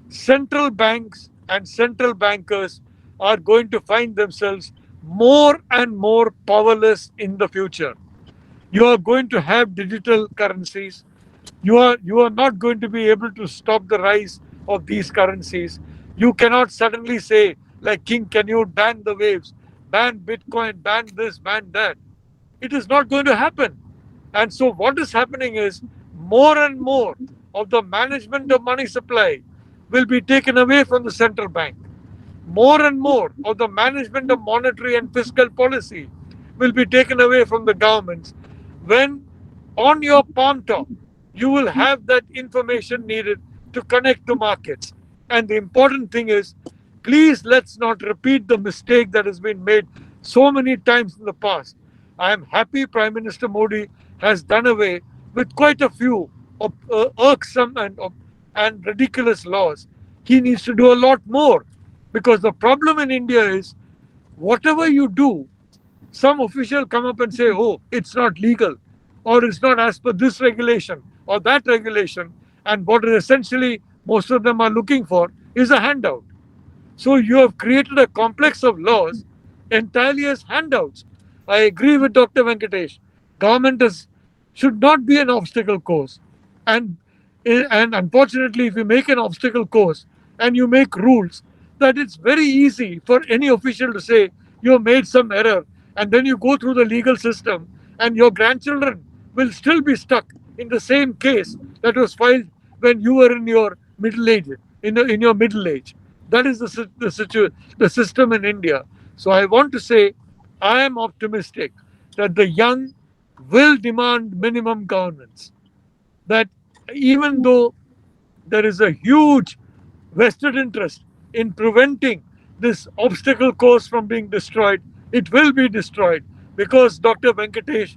[SPEAKER 4] central banks and central bankers are going to find themselves more and more powerless in the future. You are going to have digital currencies. You are not going to be able to stop the rise of these currencies. You cannot suddenly say, like King Canute, ban the waves, ban Bitcoin, ban this, ban that. It is not going to happen. And so, what is happening is more and more of the management of money supply will be taken away from the central bank. More and more of the management of monetary and fiscal policy will be taken away from the governments, when on your palm top you will have that information needed to connect to markets. And the important thing is, please let's not repeat the mistake that has been made so many times in the past. I am happy Prime Minister Modi has done away with quite a few irksome and ridiculous laws. He needs to do a lot more, because the problem in India is, whatever you do, some official come up and say, oh, it's not legal, or it's not as per this regulation or that regulation. And what essentially most of them are looking for is a handout. So you have created a complex of laws entirely as handouts. I agree with Dr. Venkatesh. Government should not be an obstacle course. And, and unfortunately, if you make an obstacle course and you make rules, that it's very easy for any official to say you have made some error, and then you go through the legal system and your grandchildren will still be stuck in the same case that was filed when you were in your middle age, in your middle age. That is the system in India. So I want to say, I am optimistic that the young will demand minimum governance. That even though there is a huge vested interest in preventing this obstacle course from being destroyed. It will be destroyed because Dr. Venkatesh,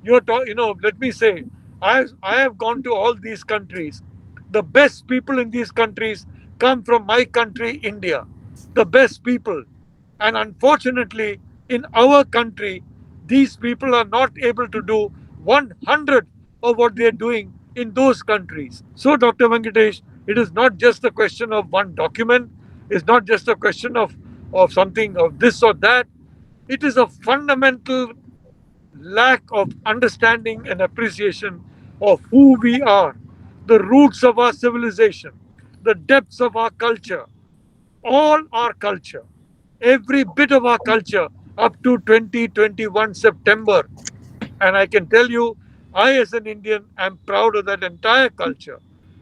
[SPEAKER 4] let me say, I have gone to all these countries. The best people in these countries come from my country, India. The best people. And unfortunately, in our country, these people are not able to do 100 of what they are doing in those countries. So, Dr. Venkatesh, it is not just a question of one document, it's not just a question of something of this or that. It is a fundamental lack of understanding and appreciation of who we are, the roots of our civilization, the depths of our culture, all our culture, every bit of our culture up to 2021 September. And I can tell you, I as an Indian am proud of that entire culture.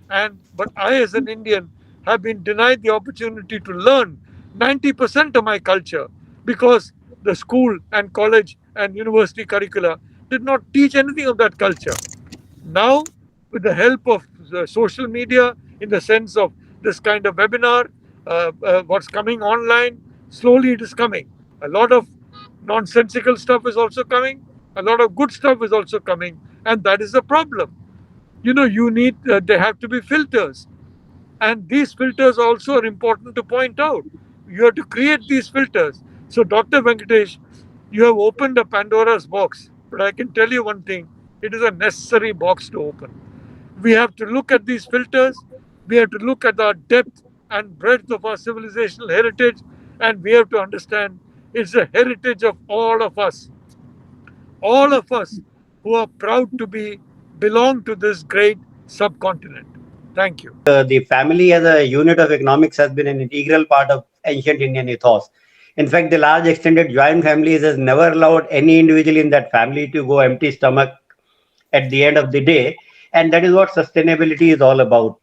[SPEAKER 4] But I as an Indian have been denied the opportunity to learn 90% of my culture because the school and college and university curricula did not teach anything of that culture. Now, with the help of the social media, in the sense of this kind of webinar, what's coming online, slowly it is coming. A lot of nonsensical stuff is also coming. A lot of good stuff is also coming, and that is the problem. There have to be filters, and these filters also are important to point out. You have to create these filters. So, Dr. Venkatesh, you have opened a Pandora's box, but I can tell you one thing: it is a necessary box to open. We have to look at these filters. We have to look at the depth and breadth of our civilizational heritage, and we have to understand it's a heritage of all of us who are proud to belong to this great subcontinent. Thank you.
[SPEAKER 8] The family as a unit of economics has been an integral part of ancient Indian ethos. In fact, the large extended joint families has never allowed any individual in that family to go empty stomach at the end of the day. And that is what sustainability is all about.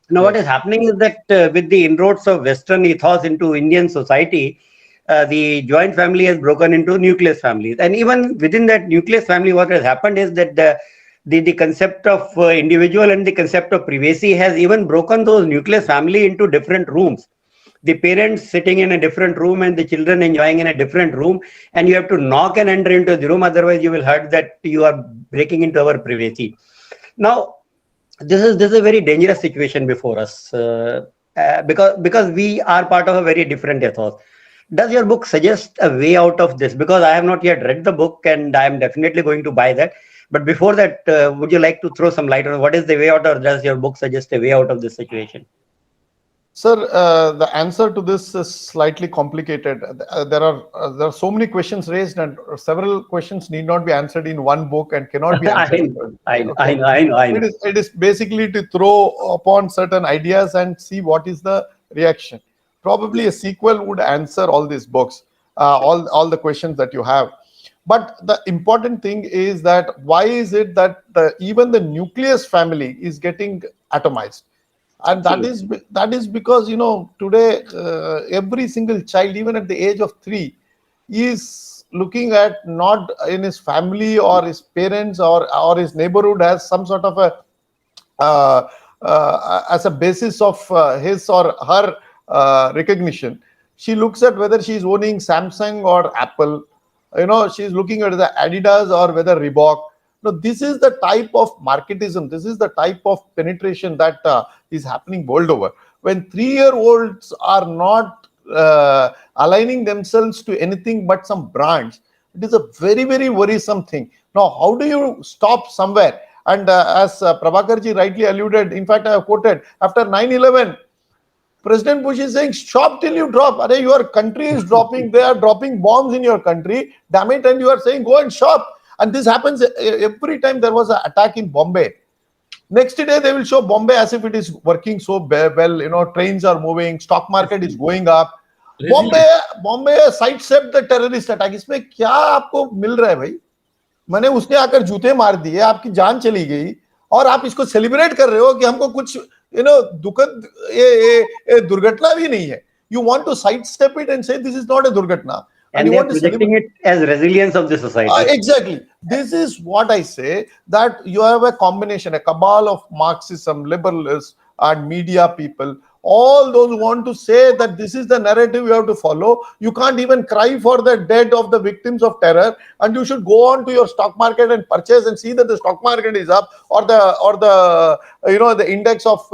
[SPEAKER 8] Now, what is happening is that with the inroads of Western ethos into Indian society, the joint family has broken into nucleus families. And even within that nucleus family, what has happened is that the concept of individual and the concept of privacy has even broken those nucleus family into different rooms. The parents sitting in a different room and the children enjoying in a different room, and you have to knock and enter into the room, otherwise you will hurt that you are breaking into our privacy. Now, this is a very dangerous situation before us because we are part of a very different ethos. Does your book suggest a way out of this? Because I have not yet read the book and I am definitely going to buy that. But before that, would you like to throw some light on what is the way out, or does your book suggest a way out of this situation?
[SPEAKER 5] Sir, the answer to this is slightly complicated. There are so many questions raised, and several questions need not be answered in one book and cannot be answered.
[SPEAKER 8] I know.
[SPEAKER 5] It is basically to throw upon certain ideas and see what is the reaction. Probably a sequel would answer all these books, all the questions that you have. But the important thing is that why is it that even the nucleus family is getting atomized? And that is because, today every single child, even at the age of 3, is looking at not in his family or his parents or his neighborhood as some sort of as a basis of his or her recognition. She looks at whether she is owning Samsung or Apple. She's looking at the Adidas or whether Reebok. No, this is the type of marketism. This is the type of penetration that is happening world over. When 3-year-olds are not aligning themselves to anything but some brands, it is a very, very worrisome thing. Now, how do you stop somewhere? And as Prabhakarji rightly alluded, in fact, I have quoted, after 9/11, President Bush is saying, shop till you drop. Your country is dropping. They are dropping bombs in your country. Damn it. And you are saying, go and shop. And this happens every time there was an attack in Bombay. Next day, they will show Bombay as if it is working so well. Trains are moving. Stock market is going up. Bombay sidestepped the terrorist attack. इसमें क्या आपको मिल रहा है भाई? मैंने उसने आकर जूते मार दिए, आपकी जान चली गई, और आप इसको सेलिब्रेट कर रहे हो कि हमको कुछ दुखद ये दुर्घटना भी नहीं है. You want to sidestep it and say this is not a durghatna.
[SPEAKER 8] And they are projecting it as resilience of the society.
[SPEAKER 5] Exactly. This is what I say, that you have a combination, a cabal of Marxism, liberals, and media people all those who want to say that this is the narrative you have to follow. You can't even cry for the dead of the victims of terror, and you should go on to your stock market and purchase and see that the stock market is up, or the index of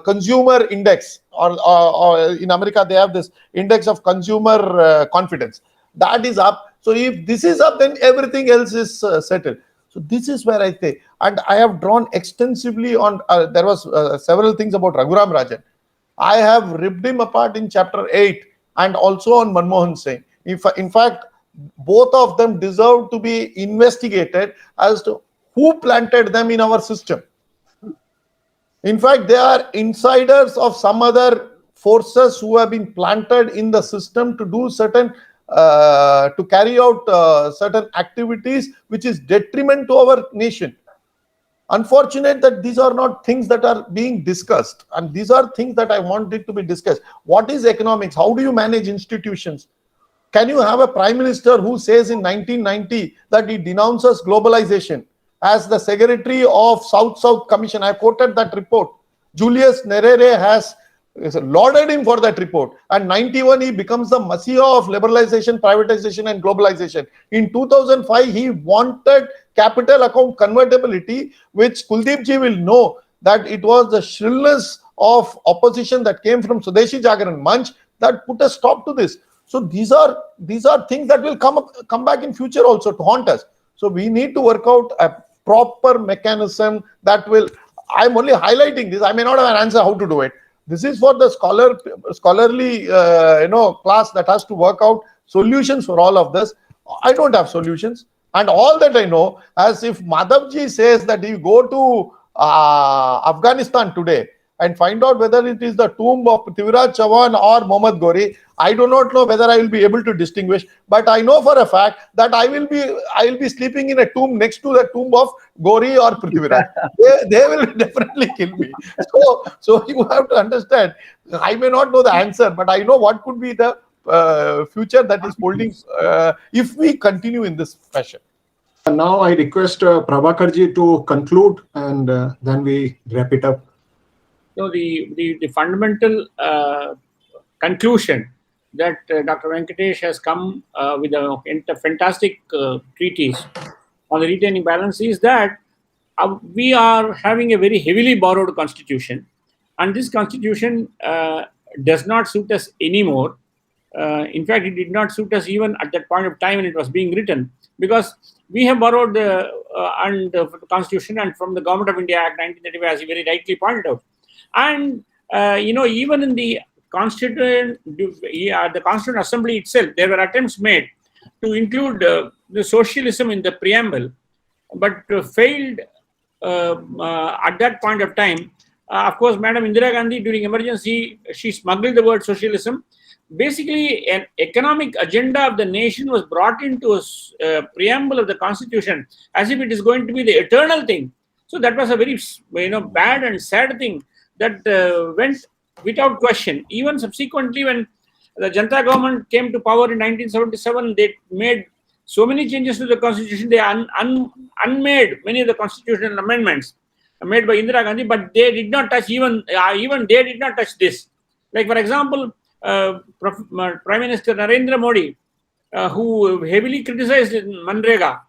[SPEAKER 5] consumer index, or in America they have this index of consumer confidence, that is up. So if this is up, then everything else is settled. So this is where I say, and I have drawn extensively on, there was several things about Raghuram Rajan. I have ripped him apart in chapter 8 and also on Manmohan Singh. In fact, both of them deserve to be investigated as to who planted them in our system. In fact, they are insiders of some other forces who have been planted in the system to do certain to carry out certain activities which is detriment to our nation. Unfortunate that these are not things that are being discussed, and these are things that I wanted to be discussed. What is economics? How do you manage institutions? Can you have a prime minister who says in 1990 that he denounces globalization? As the secretary of South-South Commission, I quoted that report. Julius Nyerere has lauded him for that report. And 91, he becomes the messiah of liberalization, privatization, and globalization. In 2005, he wanted capital account convertibility, which Kuldeep ji will know that it was the shrillness of opposition that came from Swadeshi Jagaran Manch that put a stop to this. So these are things that will come back in future also to haunt us. So we need to work out a proper mechanism that will. I'm only highlighting this. I may not have an answer how to do it. This is for the scholarly class that has to work out solutions for all of this. I don't have solutions, and all that I know, as if Madhavji says that you go to Afghanistan today and find out whether it is the tomb of Prithviraj Chauhan or Mohammad Ghori. I do not know whether I will be able to distinguish, but I know for a fact that I will be sleeping in a tomb next to the tomb of Ghori or Prithviraj. They will definitely kill me. So you have to understand, I may not know the answer, but I know what could be the future that is holding if we continue in this fashion.
[SPEAKER 1] And now I request Prabhakarji to conclude, and then we wrap it up.
[SPEAKER 3] So the fundamental conclusion that Dr. Venkatesh has come with a fantastic treatise on the retaining balance is that we are having a very heavily borrowed constitution, and this constitution does not suit us anymore. In fact, it did not suit us even at that point of time when it was being written, because we have borrowed the constitution and from the Government of India Act 1935, as you very rightly pointed out. And even in the Constituent Assembly itself, there were attempts made to include the socialism in the preamble, but failed at that point of time. Of course, Madam Indira Gandhi, during emergency, she smuggled the word socialism. Basically, an economic agenda of the nation was brought into a preamble of the Constitution as if it is going to be the eternal thing. So that was a very bad and sad thing that went without question. Even subsequently, when the Janata government came to power in 1977, they made so many changes to the constitution. They unmade many of the constitutional amendments made by Indira Gandhi, but they did not touch even they did not touch this. Like, for example, Prime Minister Narendra Modi, who heavily criticized Manrega,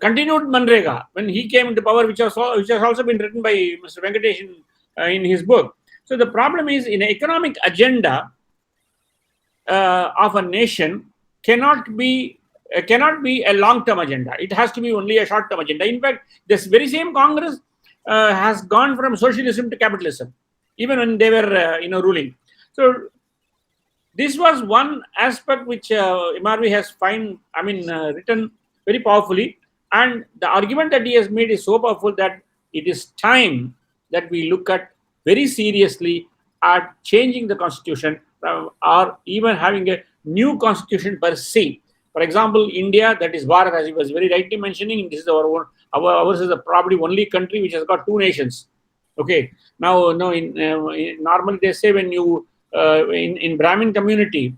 [SPEAKER 3] continued Manrega when he came into power, which has also been written by Mr. Venkatesh in his book. So the problem is, in an economic agenda of a nation cannot be a long-term agenda. It has to be only a short-term agenda. In fact, this very same Congress has gone from socialism to capitalism, even when they were ruling. So this was one aspect which MRV has written very powerfully, and the argument that he has made is so powerful that it is time that we look at very seriously at changing the constitution or even having a new constitution per se. For example, India, that is Bharat, as he was very rightly mentioning, this is ours is probably only country which has got two nations. Okay. Now, normally they say when you in Brahmin community,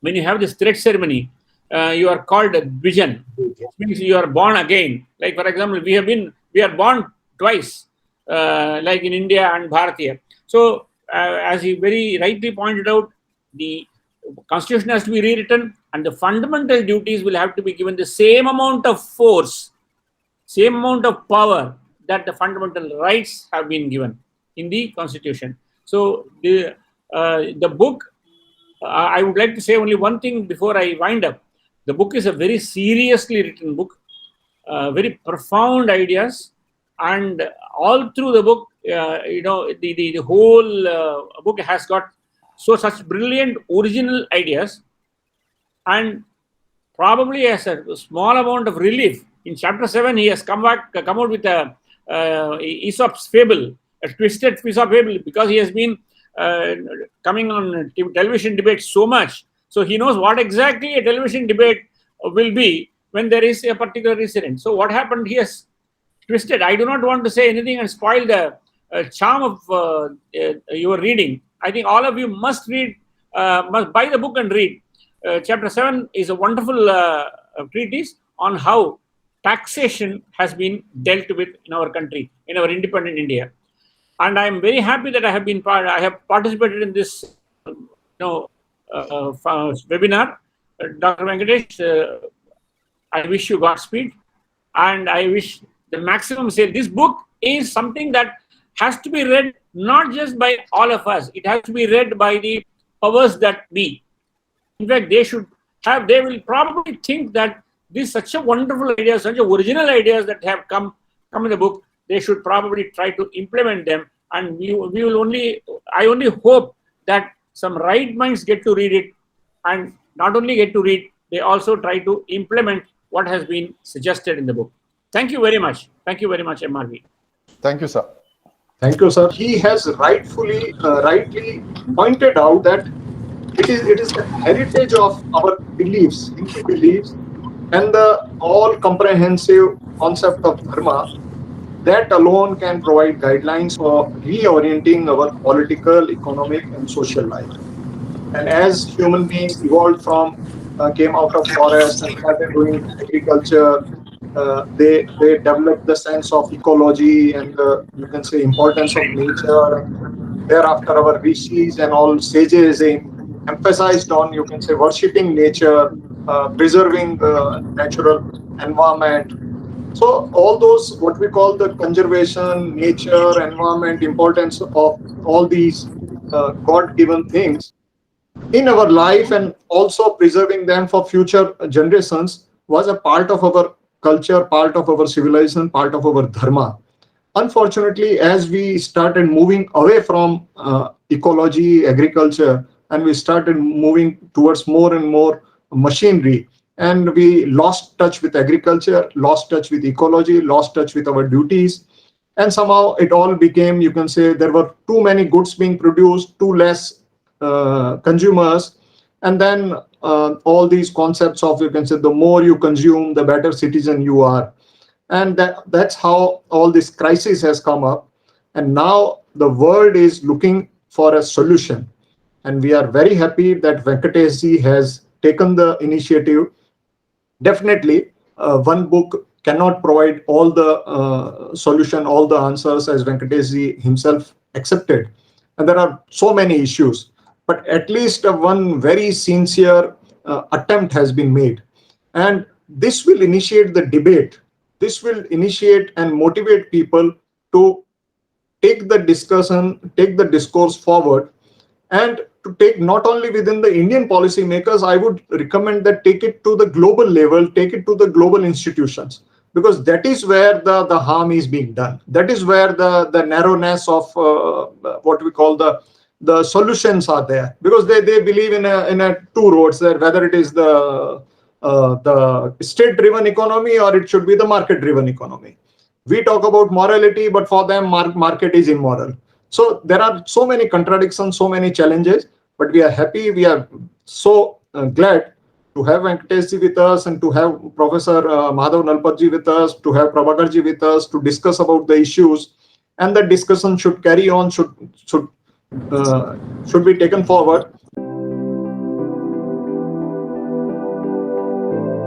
[SPEAKER 3] when you have this thread ceremony, you are called a Dvijan, which means you are born again. Like, for example, we are born twice, like in India and Bharatiya. So as he very rightly pointed out, the Constitution has to be rewritten, and the fundamental duties will have to be given the same amount of force, same amount of power that the fundamental rights have been given in the Constitution. So the book, I would like to say only one thing before I wind up. The book is a very seriously written book, very profound ideas, and all through the book, the whole book has got such brilliant original ideas, and probably as a small amount of relief in chapter 7, he has come out with a Aesop's fable, a twisted Aesop fable, because he has been coming on television debates so much. So he knows what exactly a television debate will be when there is a particular incident. So what happened? He has twisted. I do not want to say anything and spoil the charm of your reading. I think all of you must read, must buy the book and read. Chapter 7 is a wonderful treatise on how taxation has been dealt with in our country, in our independent India. And I am very happy that I have participated in this webinar. Dr. Venkatesh, I wish you Godspeed, and I wish the maximum sale. This book is something that has to be read not just by all of us. It has to be read by the powers that be. In fact, they will probably think that this is such a wonderful idea, such a original ideas that have come in the book. They should probably try to implement them. And I only hope that some right minds get to read it, and not only get to read, they also try to implement what has been suggested in the book. Thank you very much. Thank you very much, MRV.
[SPEAKER 5] Thank you, sir.
[SPEAKER 1] Thank you, sir. He has rightly pointed out that it is the heritage of our beliefs, Hindu beliefs, and the all-comprehensive concept of dharma that alone can provide guidelines for reorienting our political, economic, and social life. And as human beings evolved came out of forest and started doing agriculture, they developed the sense of ecology and you can say importance of nature. Thereafter, our rishis and all sages emphasized on, you can say, worshipping nature, preserving natural environment. So all those, what we call the conservation, nature, environment, importance of all these God-given things in our life, and also preserving them for future generations, was a part of our culture, part of our civilization, part of our dharma. Unfortunately, as we started moving away from ecology, agriculture, and we started moving towards more and more machinery, and we lost touch with agriculture, lost touch with ecology, lost touch with our duties, and somehow it all became, you can say, there were too many goods being produced, too less consumers, and then all these concepts of, you can say, the more you consume, the better citizen you are. And that's how all this crisis has come up. And now the world is looking for a solution. And we are very happy that Venkatesh ji has taken the initiative. Definitely, one book cannot provide all the solution, all the answers, as Venkatesh ji himself accepted. And there are so many issues. But at least one very sincere attempt has been made. And this will initiate the debate. This will initiate and motivate people to take the discussion, take the discourse forward, and to take not only within the Indian policymakers, I would recommend that take it to the global level, take it to the global institutions, because that is where the harm is being done. That is where the narrowness of what we call the solutions are there, because they believe in a two roads there, whether it is the state-driven economy or it should be the market-driven economy. We talk about morality, but for them, market is immoral. So there are so many contradictions, so many challenges, but we are happy. We are so glad to have Venkatesh ji with us, and to have Professor Madhav Nalpat ji with us, to have Prabhakar ji with us to discuss about the issues. And the discussion should carry on, should be taken forward.